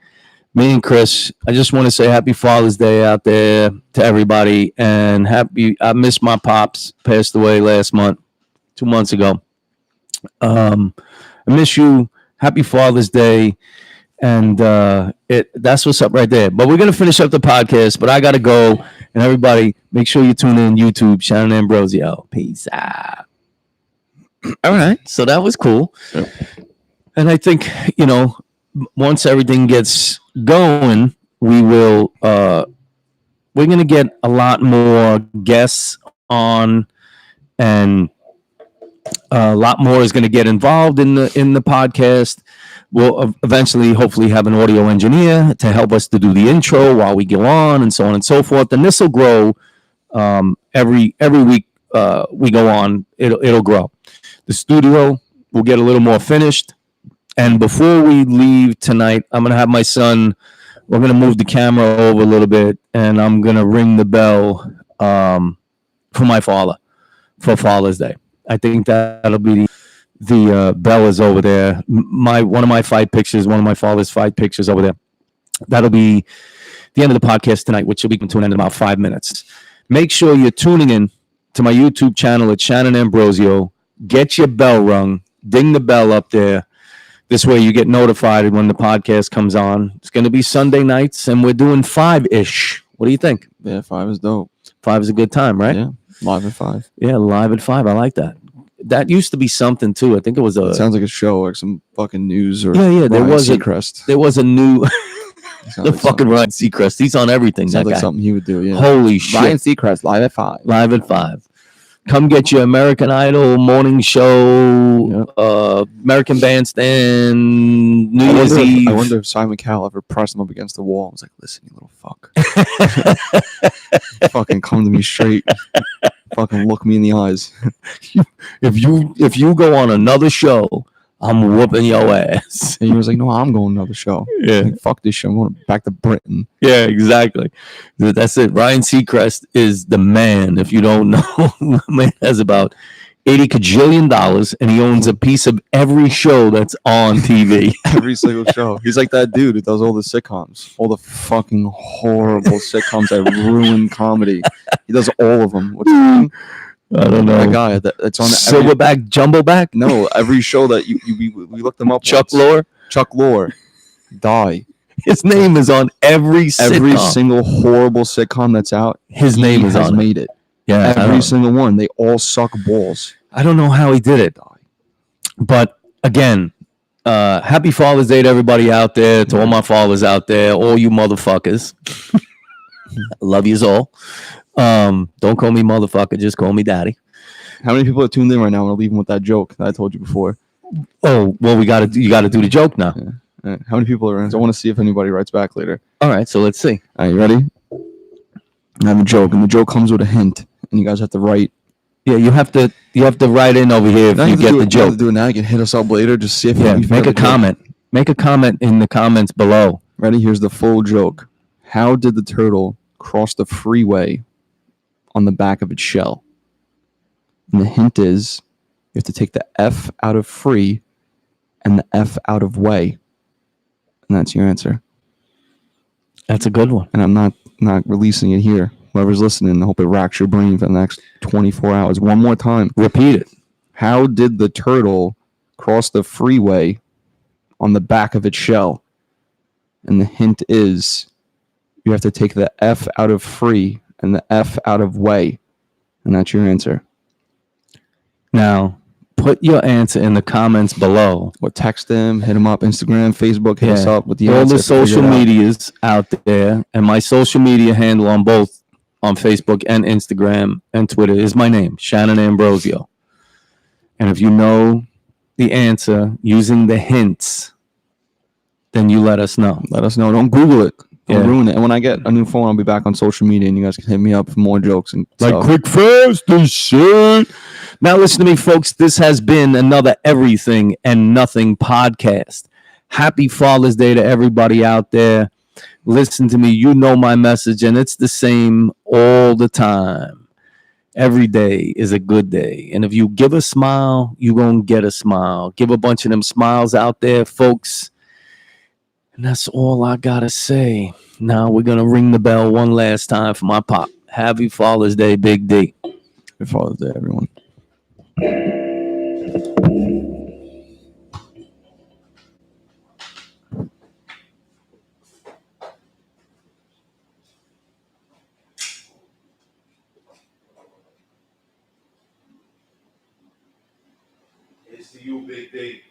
me and Chris, I just want to say happy Father's Day out there to everybody. And I missed my pops, passed away last month, 2 months ago. I miss you. Happy Father's Day. And that's what's up right there. But we're going to finish up the podcast, but I got to go. And everybody, make sure you tune in YouTube, Shannon Ambrosio. Peace out. All right. So that was cool. Yep. And I think, once everything gets going, we're going to get a lot more guests on, and a lot more is going to get involved in the podcast. We'll eventually hopefully have an audio engineer to help us to do the intro while we go on, and so on and so forth. And this will grow every week we go on. It'll grow. The studio will get a little more finished. And before we leave tonight, I'm going to have my son, we're going to move the camera over a little bit, and I'm going to ring the bell for my father for Father's Day. I think that'll be the bell is over there. One of my father's fight pictures over there. That'll be the end of the podcast tonight, which will be coming to an end in about 5 minutes. Make sure you're tuning in to my YouTube channel at Shannon Ambrosio. Get your bell rung. Ding the bell up there. This way you get notified when the podcast comes on. It's going to be Sunday nights, and we're doing 5-ish. What do you think? Yeah, 5 is dope. 5 is a good time, right? Yeah, live at 5. Yeah, live at 5. I like that. That used to be something, too. I think it sounds like a show, like some fucking news or yeah. There was a new... The like fucking Ryan Seacrest. He's on everything. Sounds like something he would do, yeah. Holy shit. Ryan Seacrest, live at 5. Live at 5. Come get your American Idol morning show, American Bandstand, New Year's Eve. I wonder if Simon Cowell ever pressed him up against the wall. I was like, listen, you little fuck. Fucking come to me straight. Fucking look me in the eyes. If you go on another show, I'm whooping your ass. And he was like, no, I'm going to another show. Yeah. Like, fuck this show. I'm going back to Britain. Yeah, exactly. That's it. Ryan Seacrest is the man. If you don't know, the man has about $80 kajillion, and he owns a piece of every show that's on TV. Every single show. He's like that dude who does all the sitcoms. All the fucking horrible sitcoms that ruin comedy. He does all of them. What's his name? I don't know. That guy that's on Silverback, Jumboback? No, every show that we looked him up. Chuck Lorre. Die. His name is on every single horrible sitcom that's out. His name is on. Made it. Yeah, every single one. They all suck balls. I don't know how he did it. But again, happy Father's Day to everybody out there, to all my fathers out there, all you motherfuckers. I love yous all. Don't call me motherfucker, just call me daddy. How many people are tuned in right now? I'm gonna leave them with that joke that I told you before. Oh, well, you gotta do the joke now. Yeah. Right. How many people are in? So I want to see if anybody writes back later. All right, so let's see. All right, you ready? I have a joke, and the joke comes with a hint, and you guys have to write. Yeah, you have to write in over here if you get the joke. You have to do it now. You can hit us up later. Just see if make a comment. Make a comment in the comments below. Ready? Here's the full joke. How did the turtle cross the freeway on the back of its shell? And the hint is you have to take the F out of free and the F out of way. And that's your answer. That's a good one. And I'm not releasing it here. Whoever's listening, I hope it racks your brain for the next 24 hours. One more time. Repeat it. How did the turtle cross the freeway on the back of its shell? And the hint is you have to take the F out of free and the F out of way. And that's your answer. Now, put your answer in the comments below. Or text them, hit them up, Instagram, Facebook, hit us up with the all answer. The social medias out there, and my social media handle on both on Facebook and Instagram and Twitter is my name, Shannon Ambrosio. And if you know the answer using the hints, then you let us know. Let us know. Don't Google it. Don't Yeah. ruin it. And when I get a new phone, I'll be back on social media, and you guys can hit me up for more jokes and Like stuff. quick, fast, and shit. Now listen to me, folks. This has been another Everything and Nothing podcast. Happy Father's Day to everybody out there. Listen to me. You know my message, and it's the same all the time. Every day is a good day. And if you give a smile, you're going to get a smile. Give a bunch of them smiles out there, folks. And that's all I got to say. Now we're going to ring the bell one last time for my pop. Happy Father's Day, Big D. Happy Father's Day, everyone. It's to you, Big D.